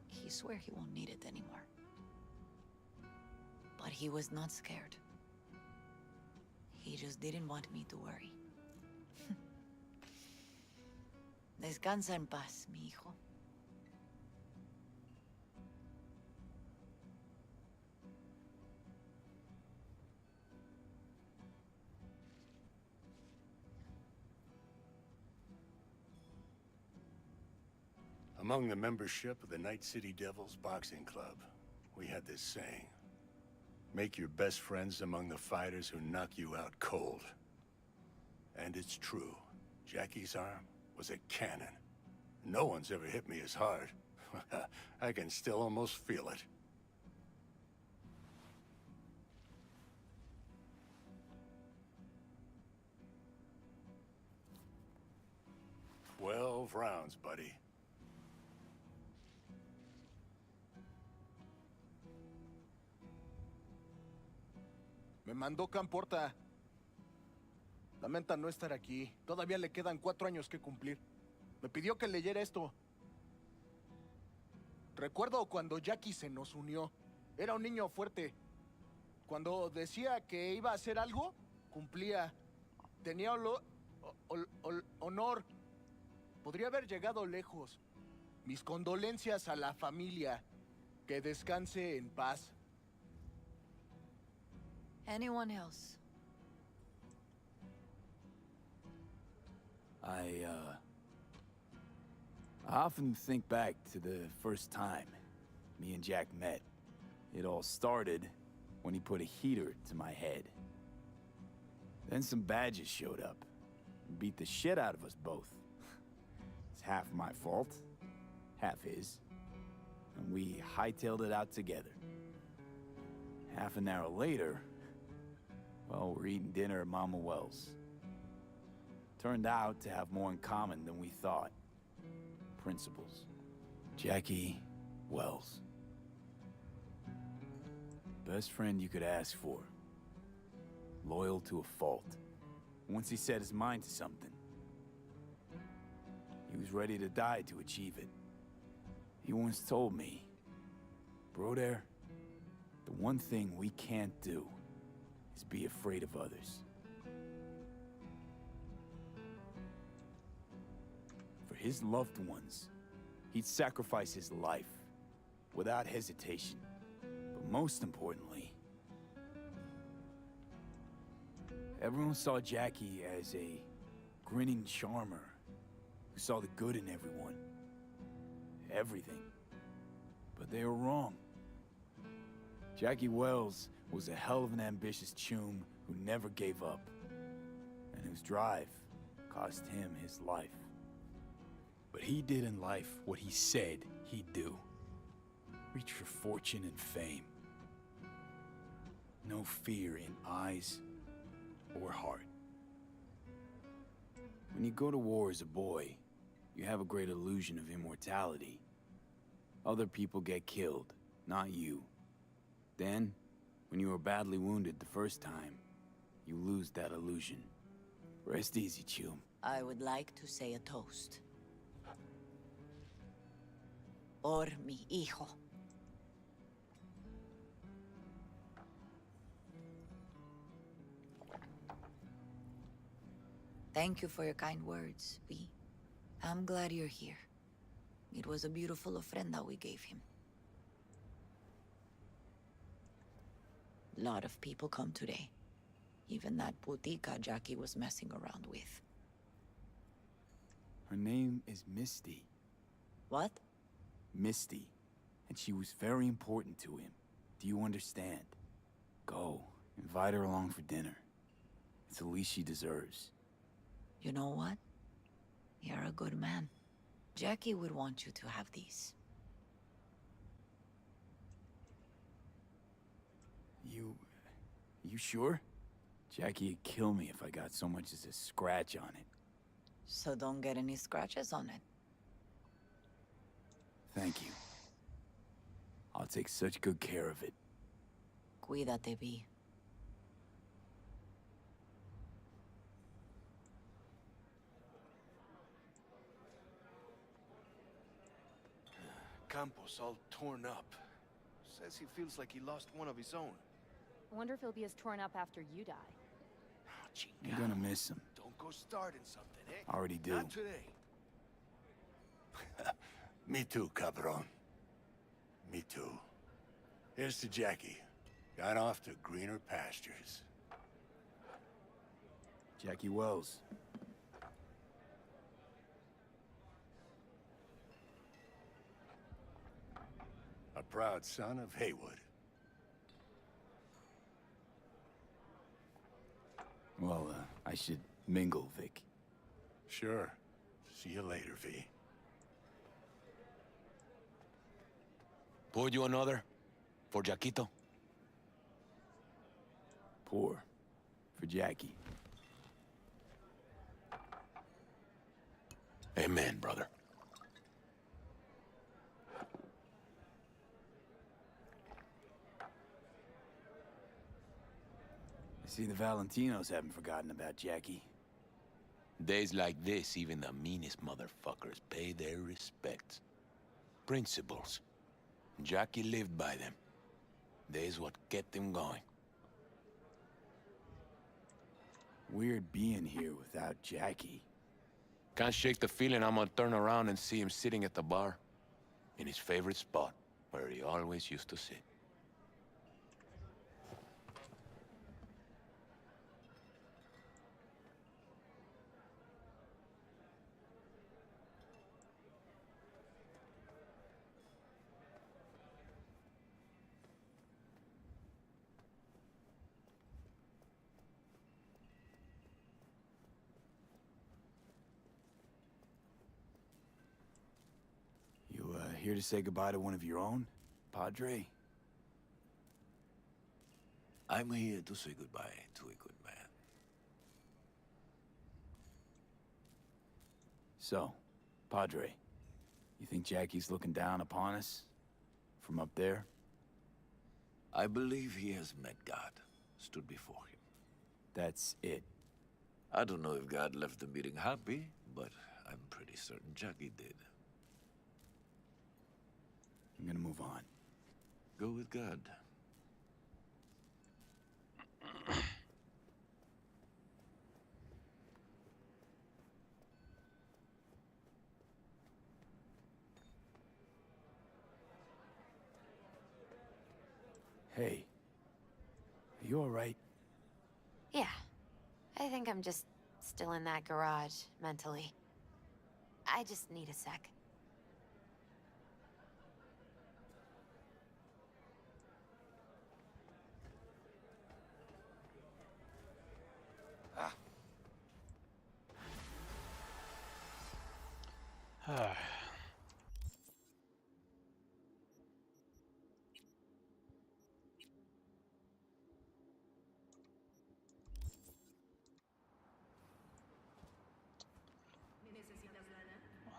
[SPEAKER 18] He swear he won't need it anymore. But he was not scared. He just didn't want me to worry. Descansa en paz, mi hijo.
[SPEAKER 19] Among the membership of the Night City Devils Boxing Club, we had this saying. Make your best friends among the fighters who knock you out cold. And it's true. Jackie's arm was a cannon. No one's ever hit me as hard. I can still almost feel it. "12 rounds, buddy."
[SPEAKER 20] Me mandó Camporta. Lamenta no estar aquí. Todavía le quedan 4 años que cumplir. Me pidió que leyera esto. Recuerdo cuando Jackie se nos unió. Era un niño fuerte. Cuando decía que iba a hacer algo, cumplía. Tenía honor. Podría haber llegado lejos. Mis condolencias a la familia. Que descanse en paz.
[SPEAKER 18] Anyone else?
[SPEAKER 5] I often think back to the first time me and Jack met. It all started when he put a heater to my head. Then some badges showed up and beat the shit out of us both. It's half my fault, half his. And we hightailed it out together. Half an hour later, well, we're eating dinner at Mama Wells. Turned out to have more in common than we thought. Principles. Jackie Wells. Best friend you could ask for. Loyal to a fault. Once he set his mind to something, he was ready to die to achieve it. He once told me, "Broder, the one thing we can't do is be afraid of others." For his loved ones, he'd sacrifice his life without hesitation. But most importantly, everyone saw Jackie as a grinning charmer who saw the good in everyone. Everything. But they were wrong. Jackie Wells was a hell of an ambitious choom who never gave up, and whose drive cost him his life. But he did in life what he said he'd do. Reach for fortune and fame. No fear in eyes or heart. When you go to war as a boy, you have a great illusion of immortality. Other people get killed, not you. Then, when you were badly wounded the first time, you lose that illusion. Rest easy, Choom.
[SPEAKER 18] I would like to say a toast. Por mi hijo. Thank you for your kind words, V. I'm glad you're here. It was a beautiful ofrenda we gave him. A lot of people come today. Even that putica Jackie was messing around with.
[SPEAKER 5] Her name is Misty.
[SPEAKER 18] What?
[SPEAKER 5] Misty. And she was very important to him. Do you understand? Go. Invite her along for dinner. It's the least she deserves.
[SPEAKER 18] You know what? You're a good man. Jackie would want you to have these.
[SPEAKER 5] You sure? Jackie'd kill me if I got so much as a scratch on it.
[SPEAKER 18] So don't get any scratches on it.
[SPEAKER 5] Thank you. I'll take such good care of it.
[SPEAKER 18] Cuídate, V.
[SPEAKER 20] Campos all torn up. Says he feels like he lost one of his own.
[SPEAKER 21] I wonder if he'll be as torn up after you die.
[SPEAKER 5] I'm gonna miss him.
[SPEAKER 20] Don't go starting something, eh?
[SPEAKER 5] Already do.
[SPEAKER 20] Not today.
[SPEAKER 19] Me too, cabron. Me too. Here's to Jackie. Got off to greener pastures.
[SPEAKER 5] Jackie Wells.
[SPEAKER 19] proud son of Haywood.
[SPEAKER 5] Well, I should mingle, Vic.
[SPEAKER 19] Sure. See you later, V.
[SPEAKER 8] Pour you another? For Jaquito?
[SPEAKER 5] Pour. For Jackie.
[SPEAKER 8] Amen, brother.
[SPEAKER 5] I see the Valentinos haven't forgotten about Jackie.
[SPEAKER 8] Days like this, even the meanest motherfuckers pay their respects. Principles. Jackie lived by them. They's what kept him going.
[SPEAKER 5] Weird being here without Jackie.
[SPEAKER 8] Can't shake the feeling I'm gonna turn around and see him sitting at the bar. In his favorite spot, where he always used to sit.
[SPEAKER 5] You, here to say goodbye to one of your own, Padre?
[SPEAKER 16] I'm here to say goodbye to a good man.
[SPEAKER 5] So, Padre, you think Jackie's looking down upon us? From up there?
[SPEAKER 16] I believe he has met God, stood before him.
[SPEAKER 5] That's it.
[SPEAKER 16] I don't know if God left the meeting happy, but I'm pretty certain Jackie did.
[SPEAKER 5] I'm gonna move on.
[SPEAKER 16] Go with God.
[SPEAKER 5] Hey. Are you alright?
[SPEAKER 17] Yeah. I think I'm just still in that garage, mentally. I just need a sec.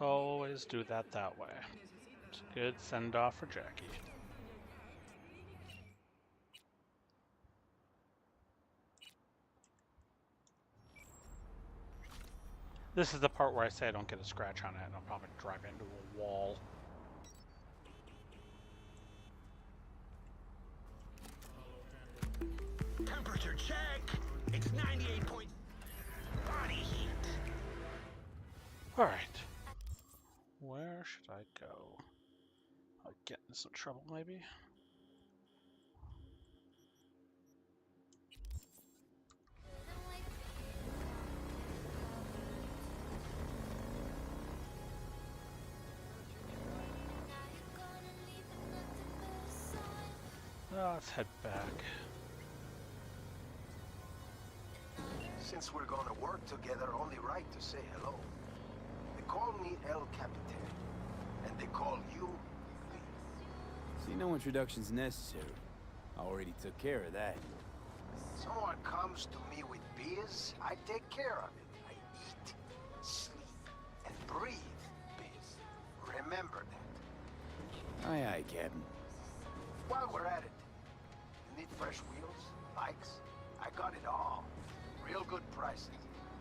[SPEAKER 1] Always do that way. It's a good send-off for Jackie. This is the part where I say I don't get a scratch on it, and I'll probably drive into a wall.
[SPEAKER 7] Temperature check. It's 98 point. Body heat.
[SPEAKER 1] All right. Where should I go? I'll get in some trouble, maybe. Let's head back.
[SPEAKER 14] Since we're gonna work together, only right to say hello. They call me El Capitan, and they call you V.
[SPEAKER 5] See, no introduction's necessary. I already took care of that.
[SPEAKER 14] Someone comes to me with beers, I take care of it. I eat, sleep, and breathe beers. Remember that.
[SPEAKER 5] Aye, aye, Captain.
[SPEAKER 14] While we're at it, you need fresh wheels, bikes? I got it all. Real good prices.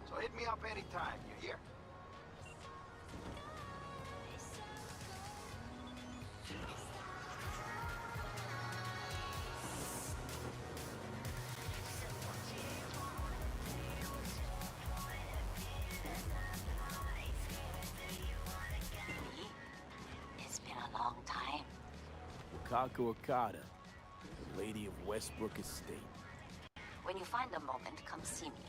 [SPEAKER 14] So hit me up anytime, you hear?
[SPEAKER 13] It's been a long time.
[SPEAKER 5] Wakako Okada, the Lady of Westbrook Estate.
[SPEAKER 13] When you find a moment, come see me.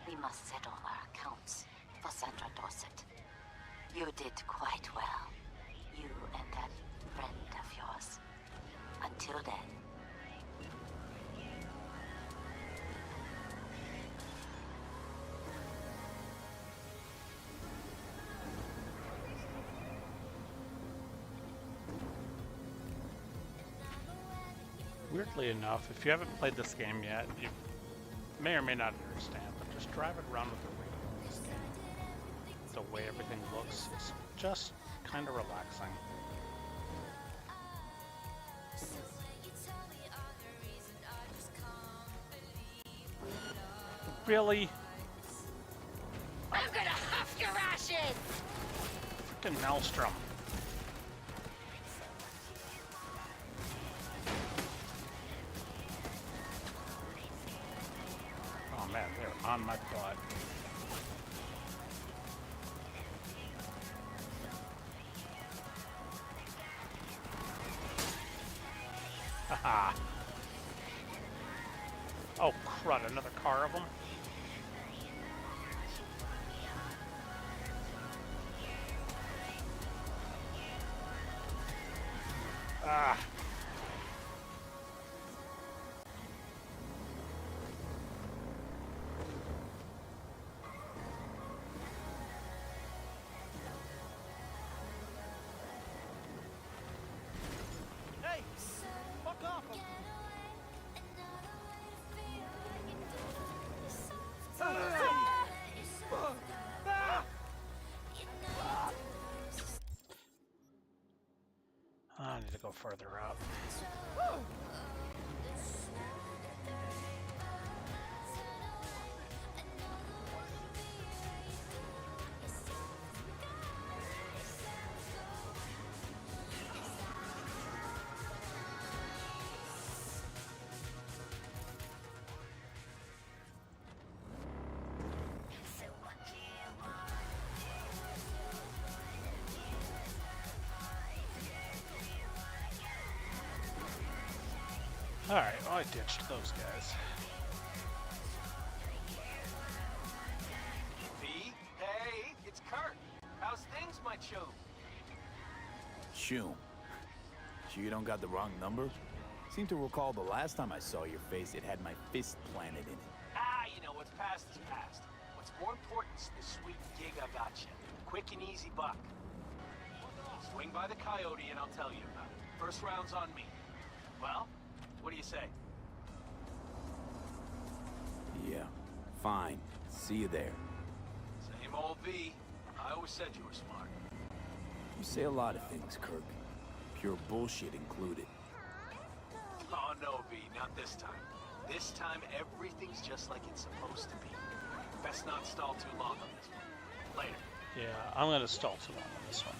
[SPEAKER 13] We must settle our accounts for Sandra Dorset. You did quite well. You and that friend of yours. Until then.
[SPEAKER 1] Weirdly enough, if you haven't played this game yet, you may or may not understand, but just driving around with the radio in this game, the way everything looks, is just kind of relaxing. Really?
[SPEAKER 6] I'm gonna huff your ashes!
[SPEAKER 1] Freaking Maelstrom. Oh man, they're on my butt. Haha. Oh crud, another car of them? Ah.
[SPEAKER 20] Hey! Fuck off!
[SPEAKER 1] I need to go further up. Alright, well, I ditched those guys.
[SPEAKER 14] V? Hey, it's Kurt. How's things, my Choom?
[SPEAKER 5] Choom. Sure you don't got the wrong number? Seem to recall the last time I saw your face, it had my fist planted in it.
[SPEAKER 14] Ah, you know, what's past is past. What's more important is the sweet gig I got you. Quick and easy buck. Swing by the Coyote and I'll tell you about it. First round's on me. Well, what do you say?
[SPEAKER 5] Yeah, fine. See you there.
[SPEAKER 14] Same old V. I always said you were smart.
[SPEAKER 5] You say a lot of things, Kirk. Pure bullshit included.
[SPEAKER 14] Oh no, V, not this time. This time everything's just like it's supposed to be. Best not stall too long on this one. Later.
[SPEAKER 1] Yeah, I'm gonna stall too long on this one.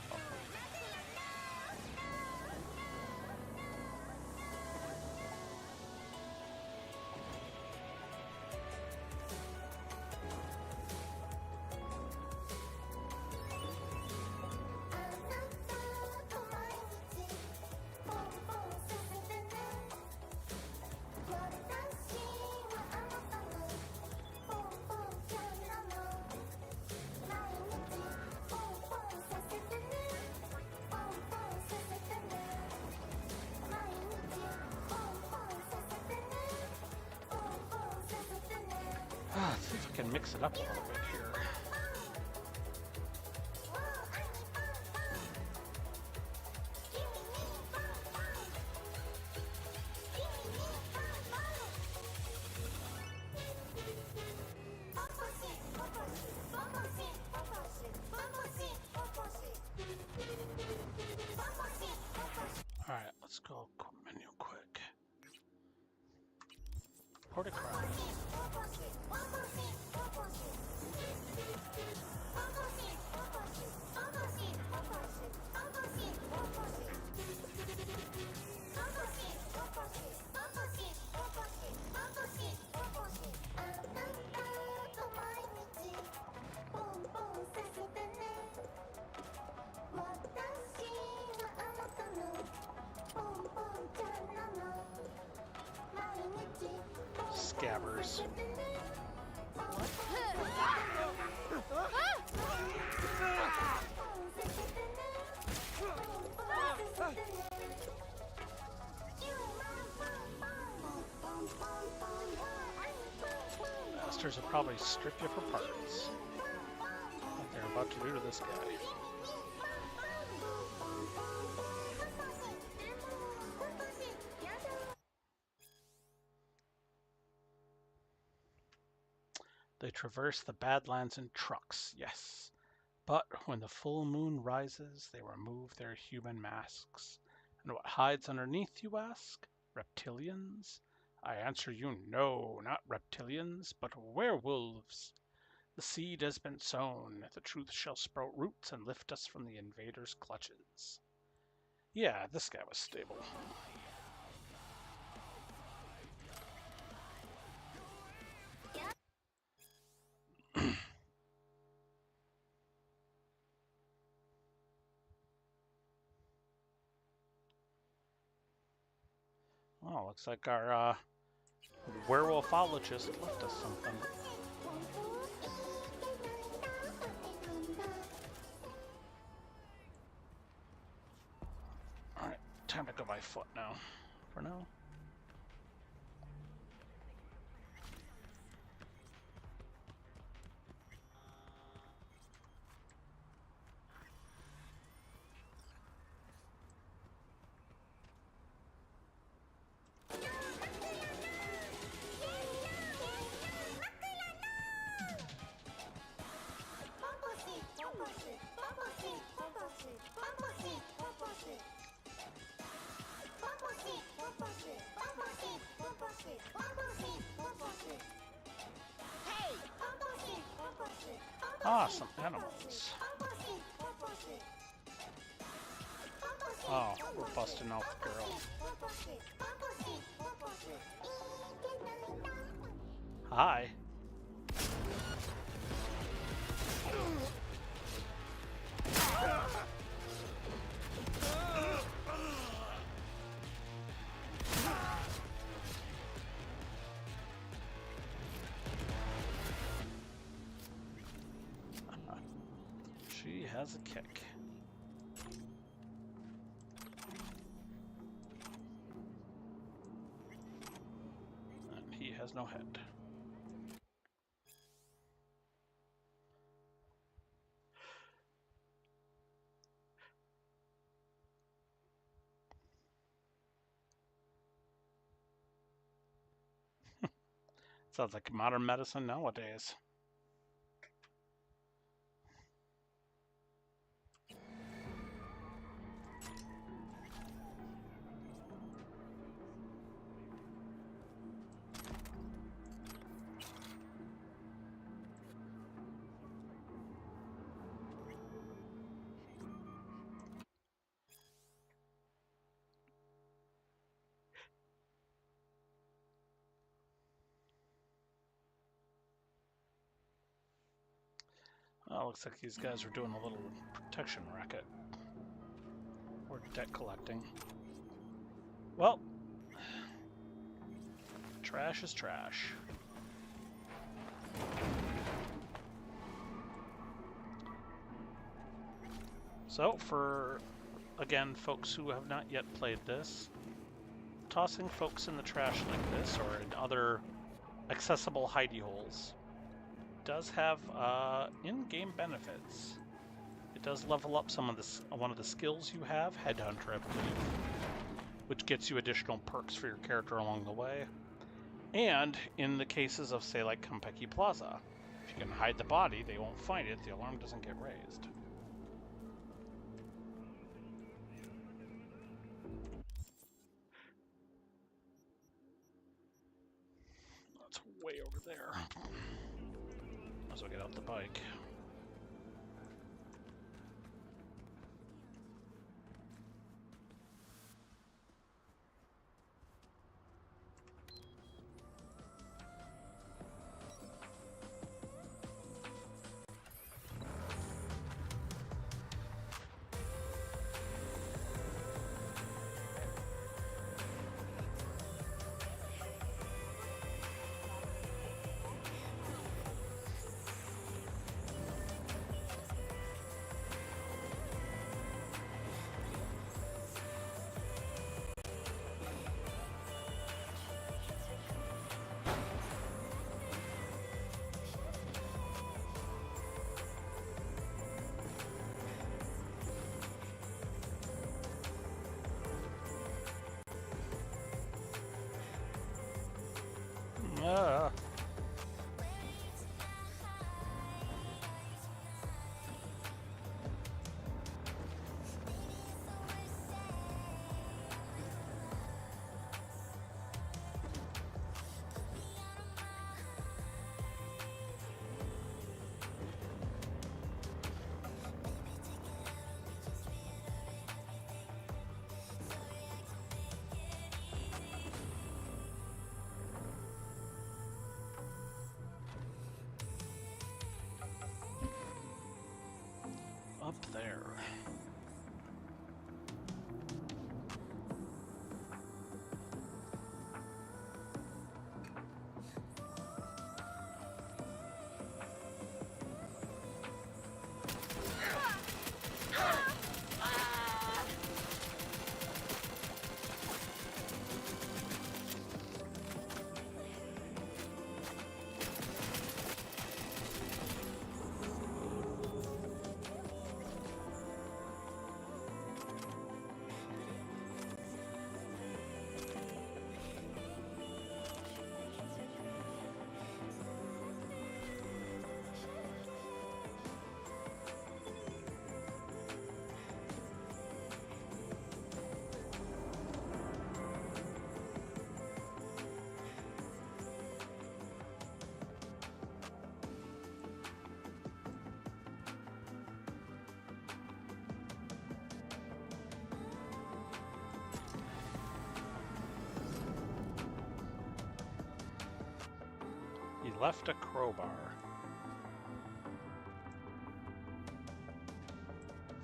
[SPEAKER 1] Let's see if we can mix it up a little bit here. Alright, let's go menu quick. Porticraft. Scabbers. monsters will probably strip you for parts. What they're about to do to this guy. They traverse the Badlands in trucks, yes. But when the full moon rises, they remove their human masks. And what hides underneath, you ask? Reptilians? I answer you no, not reptilians, but werewolves. The seed has been sown. The truth shall sprout roots and lift us from the invader's clutches. Yeah, this guy was stable. Oh, looks like our werewolfologist left us something. Alright, time to go by foot now. For now. Ah, some animals. Oh, we're busting out the girl. Hi. She has a kick. And he has no head. Sounds like modern medicine nowadays. Oh, looks like these guys are doing a little protection racket. Or debt collecting. Well, trash is trash. So, for, again, folks who have not yet played this, tossing folks in the trash like this, or in other accessible hidey holes, does have in-game benefits. It does level up some of one of the skills you have, Headhunter, I believe, which gets you additional perks for your character along the way. And in the cases of, say, like Konpeki Plaza, if you can hide the body, they won't find it, the alarm doesn't get raised. That's way over there. Might as well get out the bike. Ah. Up there. He left a crowbar.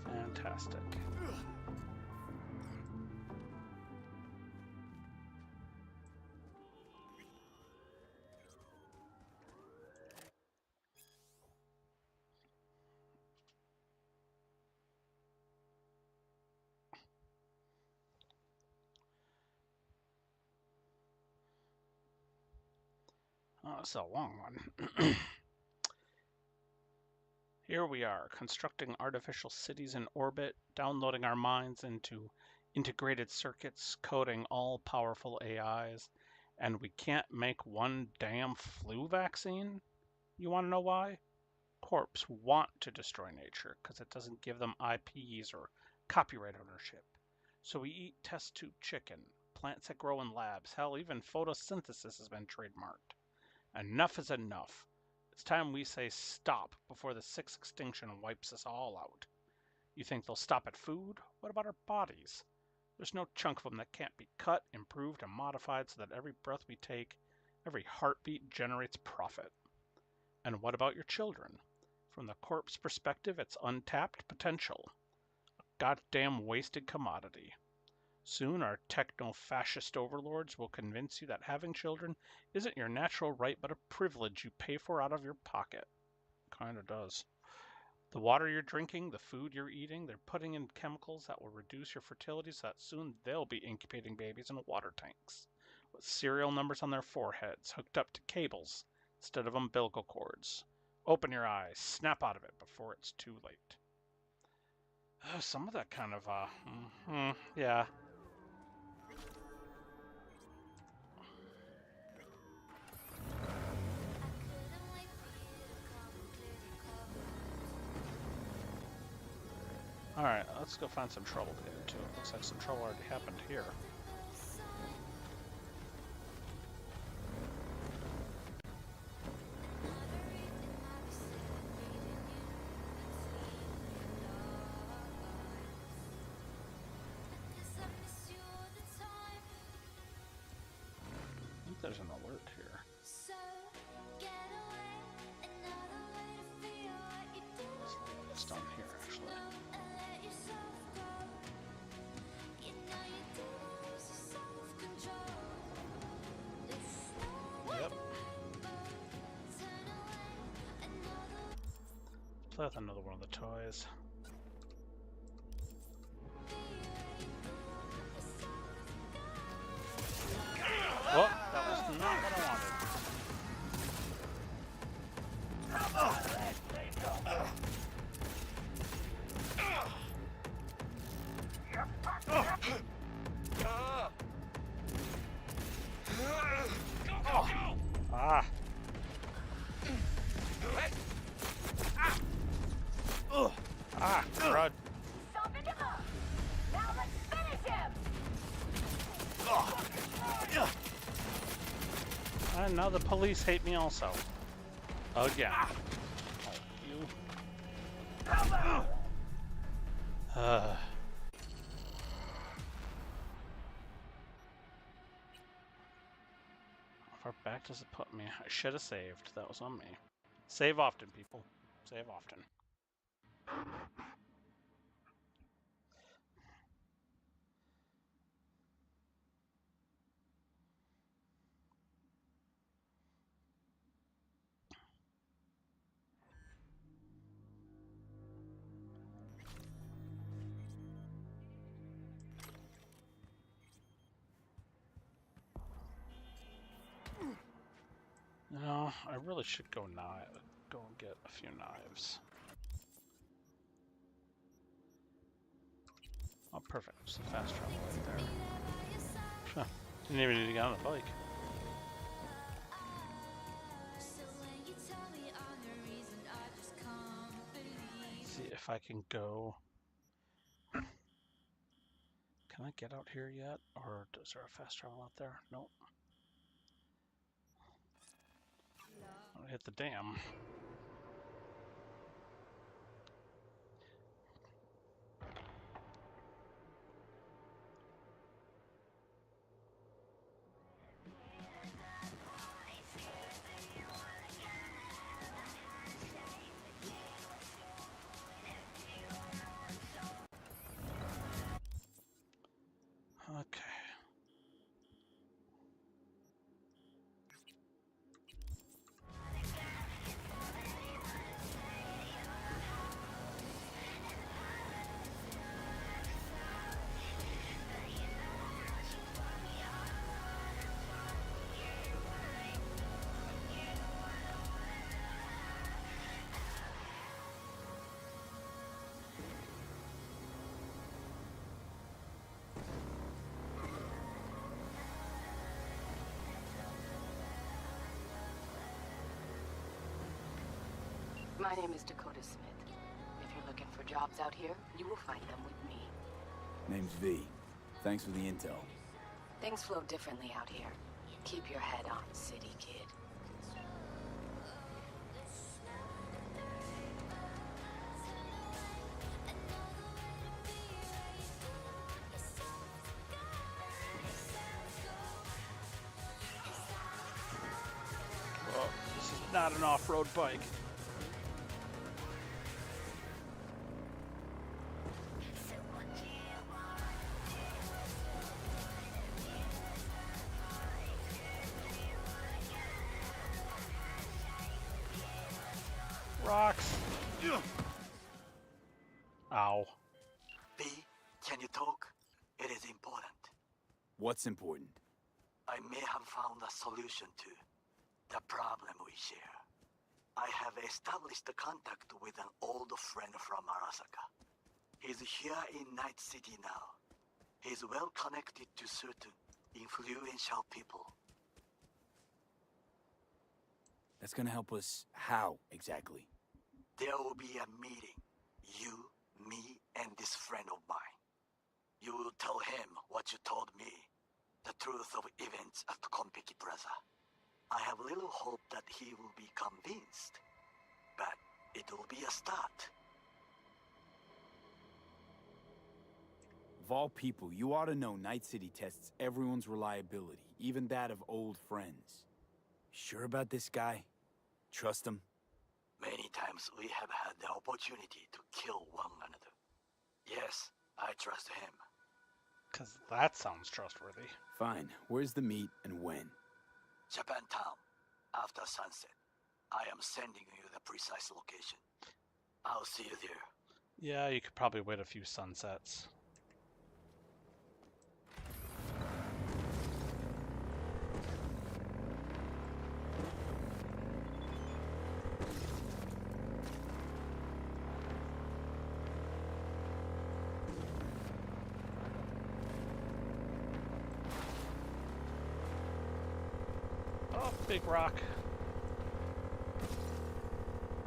[SPEAKER 1] Fantastic. Oh, that's a long one. Here we are, constructing artificial cities in orbit, downloading our minds into integrated circuits, coding all-powerful AIs, and we can't make one damn flu vaccine? You want to know why? Corps want to destroy nature because it doesn't give them IPs or copyright ownership. So we eat test tube chicken, plants that grow in labs, hell, even photosynthesis has been trademarked. Enough is enough. It's time we say stop before the sixth extinction wipes us all out. You think they'll stop at food? What about our bodies? There's no chunk of them that can't be cut, improved, and modified so that every breath we take, every heartbeat generates profit. And what about your children? From the corpse perspective, it's untapped potential. A goddamn wasted commodity. Soon our techno-fascist overlords will convince you that having children isn't your natural right but a privilege you pay for out of your pocket. Kinda does. The water you're drinking, the food you're eating, they're putting in chemicals that will reduce your fertility so that soon they'll be incubating babies in water tanks with serial numbers on their foreheads hooked up to cables instead of umbilical cords. Open your eyes, snap out of it before it's too late. Some of that kind of, yeah. Alright, let's go find some trouble to get into. It looks like some trouble already happened here. I think there's an alert here. It's down here, actually. Yep. Play with another one of the toys. Oh, that was not what I wanted. Ah. Ah, crud.
[SPEAKER 2] Softened him up. Now let's finish him.
[SPEAKER 1] And now the police hate me also. Again. Oh, you. How far back does it put me? I should have saved. That was on me. Save often, people. Save often. No, I really should go and get a few knives. Oh, perfect. Just a fast travel right there. Huh. Didn't even need to get on the bike. See if I can go. Can I get out here yet? Or is there a fast travel out there? Nope. I'll hit the dam. Okay.
[SPEAKER 13] My name is Dakota Smith. If you're looking for jobs out here, you will find them with me.
[SPEAKER 5] Name's V. Thanks for the intel.
[SPEAKER 13] Things flow differently out here. Keep your head on, city kid.
[SPEAKER 1] Well, this is not an off-road bike. Rocks. Ow.
[SPEAKER 4] B, can you talk? It is important.
[SPEAKER 5] What's important?
[SPEAKER 4] I may have found a solution to the problem we share. I have established a contact with an old friend from Arasaka. He's here in Night City now. He's well connected to certain influential people.
[SPEAKER 5] That's gonna help us how, exactly?
[SPEAKER 4] There will be a meeting. You, me, and this friend of mine. You will tell him what you told me. The truth of events at Konpeki Plaza. I have little hope that he will be convinced. But it will be a start.
[SPEAKER 5] Of all people, you ought to know Night City tests everyone's reliability, even that of old friends. Sure about this guy? Trust him?
[SPEAKER 4] Many times we have had the opportunity to kill one another. Yes, I trust him.
[SPEAKER 1] 'Cause that sounds trustworthy.
[SPEAKER 5] Fine. Where's the meet and when?
[SPEAKER 4] Japantown, after sunset. I am sending you the precise location. I'll see you there.
[SPEAKER 1] Yeah, you could probably wait a few sunsets. Oh, big rock.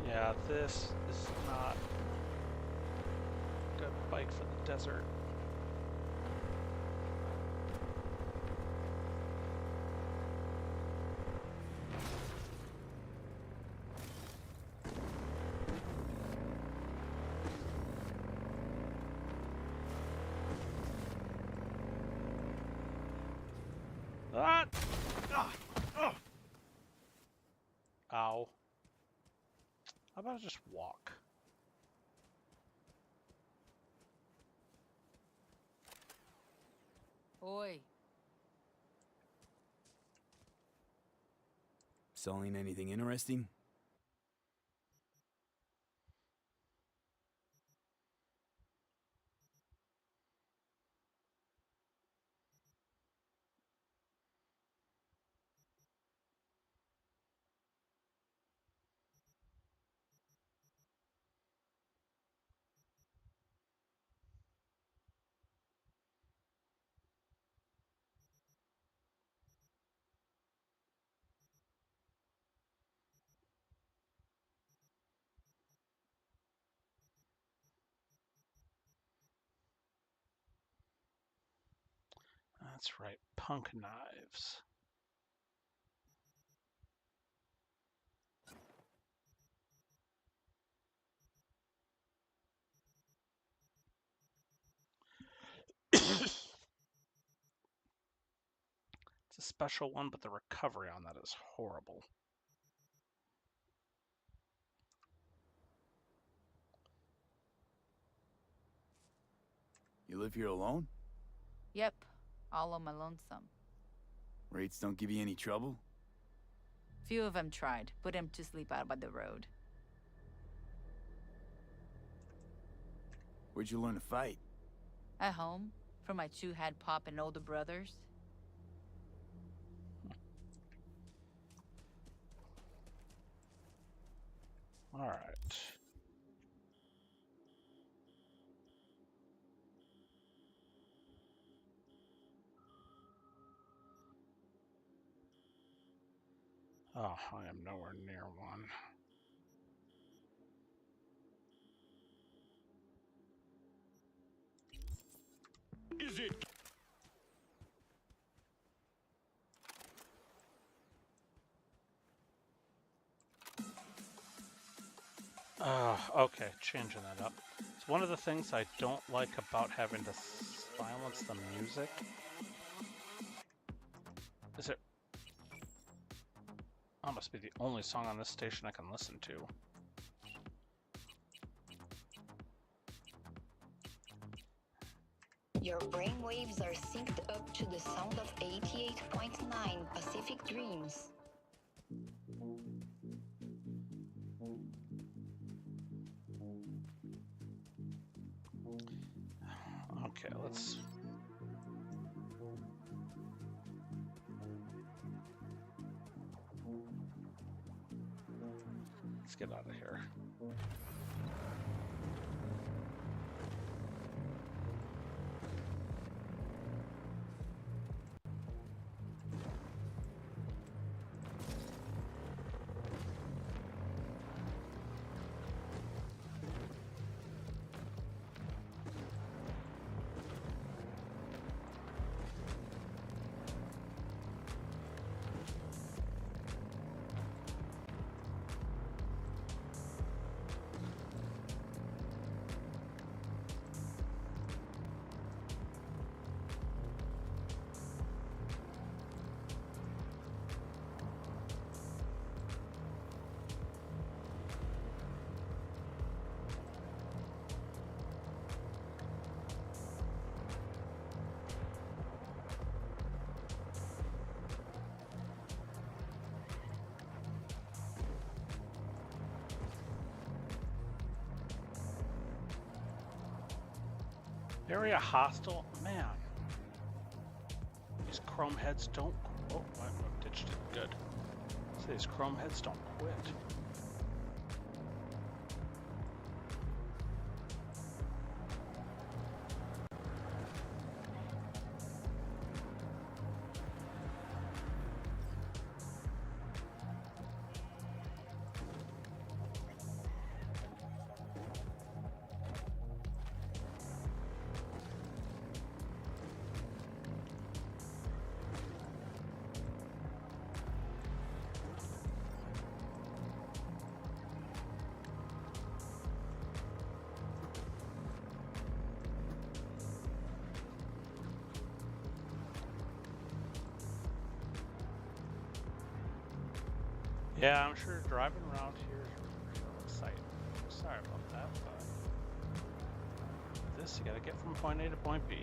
[SPEAKER 1] Yeah, this is not a good bike for the desert. Ah! Ow. How about I just walk?
[SPEAKER 6] Oi.
[SPEAKER 5] Selling anything interesting?
[SPEAKER 1] That's right, punk knives. It's a special one, but the recovery on that is horrible.
[SPEAKER 5] You live here alone?
[SPEAKER 3] Yep, all on my lonesome.
[SPEAKER 5] Rates don't give you any trouble?
[SPEAKER 3] Few of them tried. Put him to sleep out by the road.
[SPEAKER 5] Where'd you learn to fight?
[SPEAKER 3] At home, from my two-head pop and older brothers.
[SPEAKER 1] All right. Oh, I am nowhere near one.
[SPEAKER 7] Is it?
[SPEAKER 1] Okay, changing that up. It's one of the things I don't like about having to silence the music. Is it? That must be the only song on this station I can listen to.
[SPEAKER 22] Your brainwaves are synced up to the sound of 88.9 Pacific Dreams.
[SPEAKER 1] Okay, let's... Let's get out of here. Area hostile? Man. These chrome heads don't... Oh, I ditched it. Good. So these chrome heads don't quit. Yeah, I'm sure driving around here is real exciting. Sorry about that, but this you gotta get from point A to point B.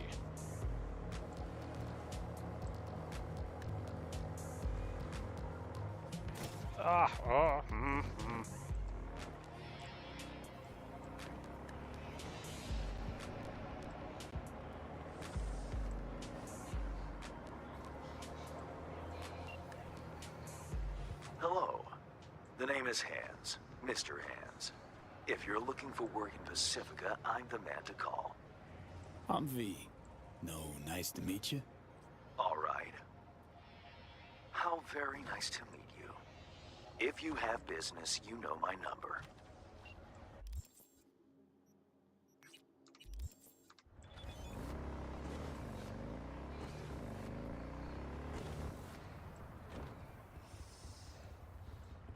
[SPEAKER 10] Hello. The name is Hands, Mr. Hands. If you're looking for work in Pacifica, I'm the man to call.
[SPEAKER 5] I'm V. No, nice to meet you.
[SPEAKER 10] All right. How very nice to meet you. If you have business, you know my number.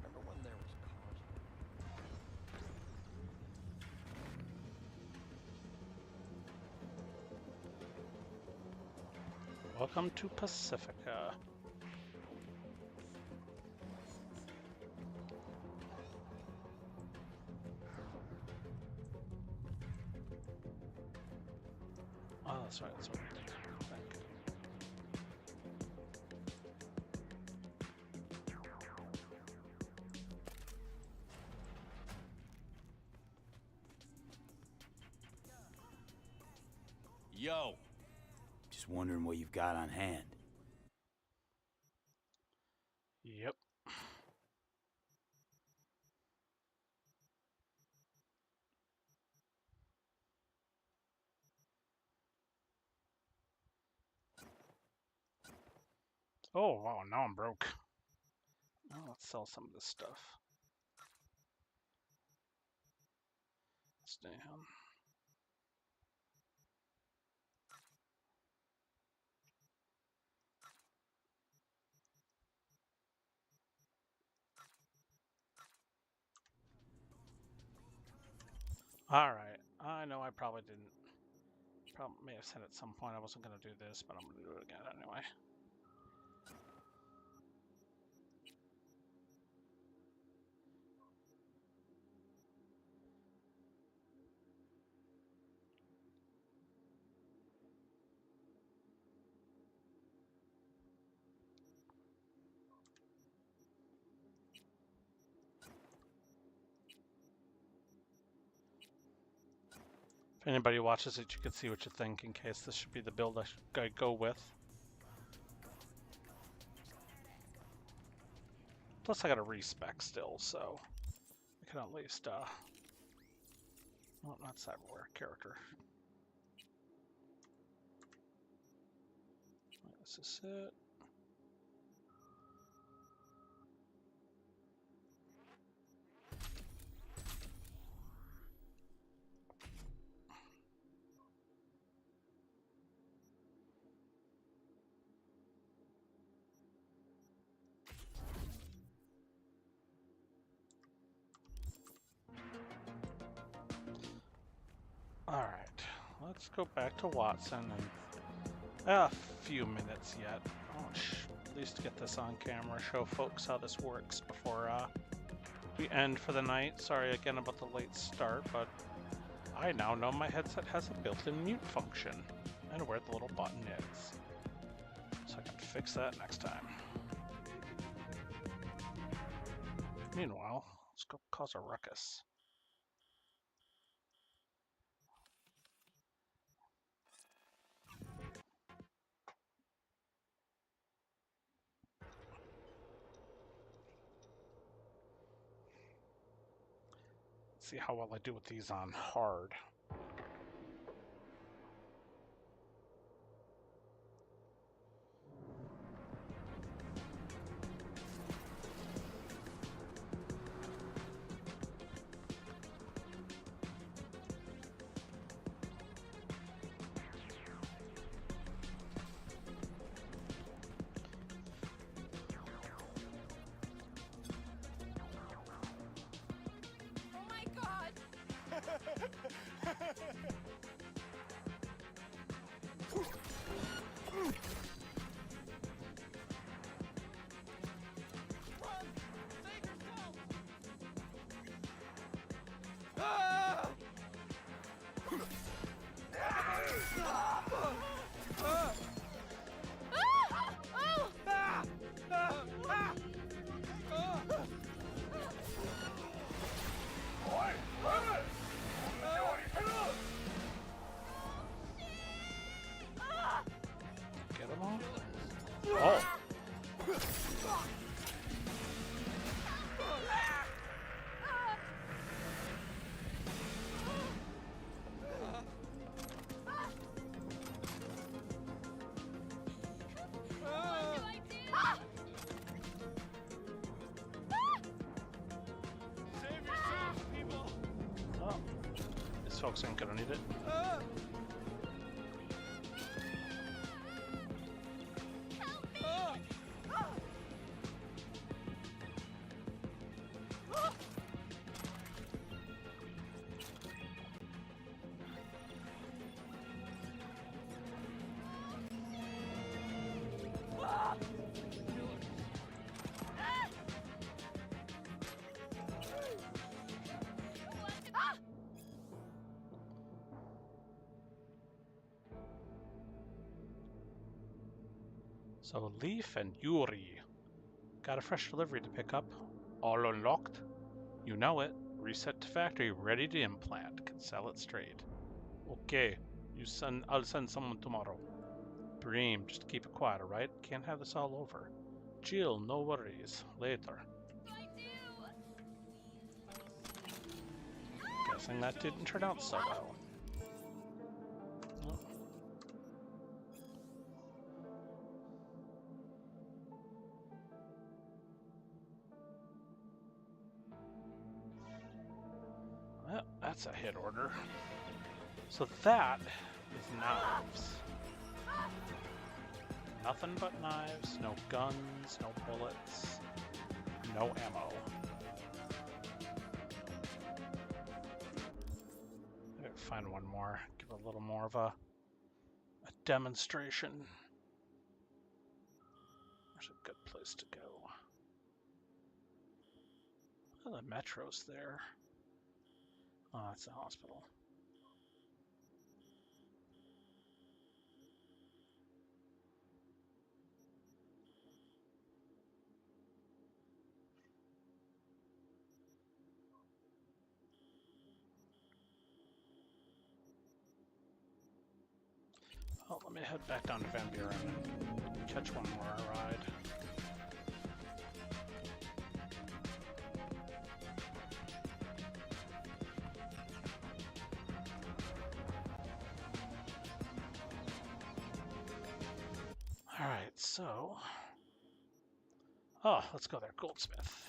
[SPEAKER 9] Remember when there was cars?
[SPEAKER 1] Welcome to Pacifica. Oh, that's right. That's what I think.
[SPEAKER 9] Yo.
[SPEAKER 5] Just wondering what you've got on hand.
[SPEAKER 1] Yep. Oh, wow, now I'm broke. Now let's sell some of this stuff. Stay on. Alright, I know I probably didn't. Probably may have said at some point I wasn't going to do this, but I'm going to do it again anyway. If anybody watches it, you can see what you think in case this should be the build I go with. Plus I got a respec still, so I can at least, well, not cyberware, character. This is it. Alright, let's go back to Watson and a few minutes yet. I'll at least get this on camera, show folks how this works before we end for the night. Sorry again about the late start, but I now know my headset has a built-in mute function and where the little button is. So I can fix that next time. Meanwhile, let's go cause a ruckus. See how well I do with these on hard. folks ain't gonna need it. So Leaf and Yuri. Got a fresh delivery to pick up. All unlocked. You know it. Reset to factory, ready to implant. Can sell it straight. Okay. I'll send someone tomorrow. Bream, just keep it quiet, alright? Can't have this all over. Jill, no worries. Later. Guessing that didn't turn out so well. Well, that's a hit order. So that is knives. Nothing but knives, no guns, no bullets, no ammo. Maybe find one more, give a little more of a demonstration. There's a good place to go. Oh, the metro's there. Oh, that's the hospital. Oh, let me head back down to Van Buren and catch one more ride. Alright, so... Oh, let's go there, Goldsmith.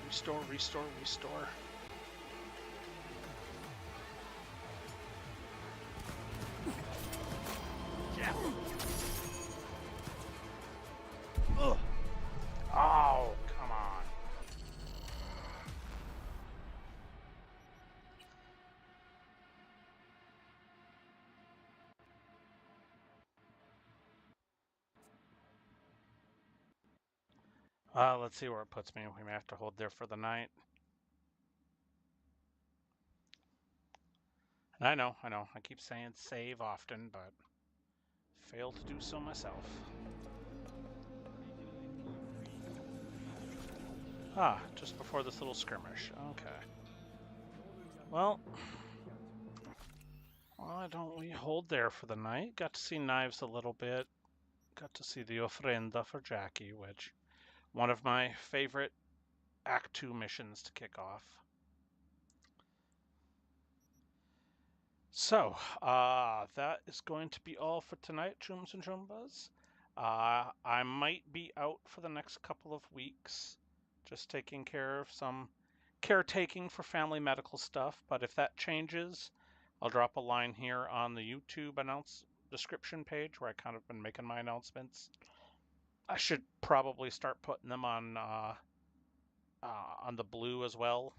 [SPEAKER 1] Restore, restore, restore. Ugh. Oh, come on. Let's see where it puts me. We may have to hold there for the night. I know. I keep saying save often, but fail to do so myself. Just before this little skirmish. Okay. Well, why don't we hold there for the night? Got to see Knives a little bit. Got to see the ofrenda for Jackie, which one of my favorite Act 2 missions to kick off. So, that is going to be all for tonight, Chooms and Choombas. I might be out for the next couple of weeks, just taking care of some caretaking for family medical stuff, but if that changes, I'll drop a line here on the YouTube description page where I kind of been making my announcements. I should probably start putting them on the Blue as well,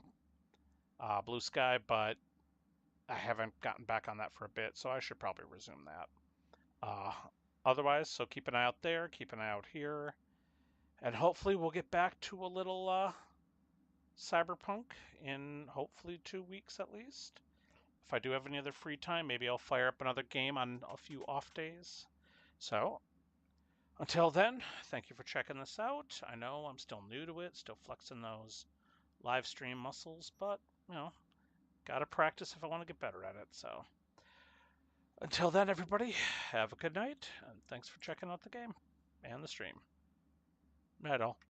[SPEAKER 1] Blue Sky, but I haven't gotten back on that for a bit, so I should probably resume that. Otherwise, so keep an eye out there, keep an eye out here, and hopefully we'll get back to a little Cyberpunk in hopefully 2 weeks at least. If I do have any other free time, maybe I'll fire up another game on a few off days. So, until then, thank you for checking this out. I know I'm still new to it, still flexing those live stream muscles, but, gotta practice if I want to get better at it, so. Until then, everybody, have a good night, and thanks for checking out the game and the stream. Right all.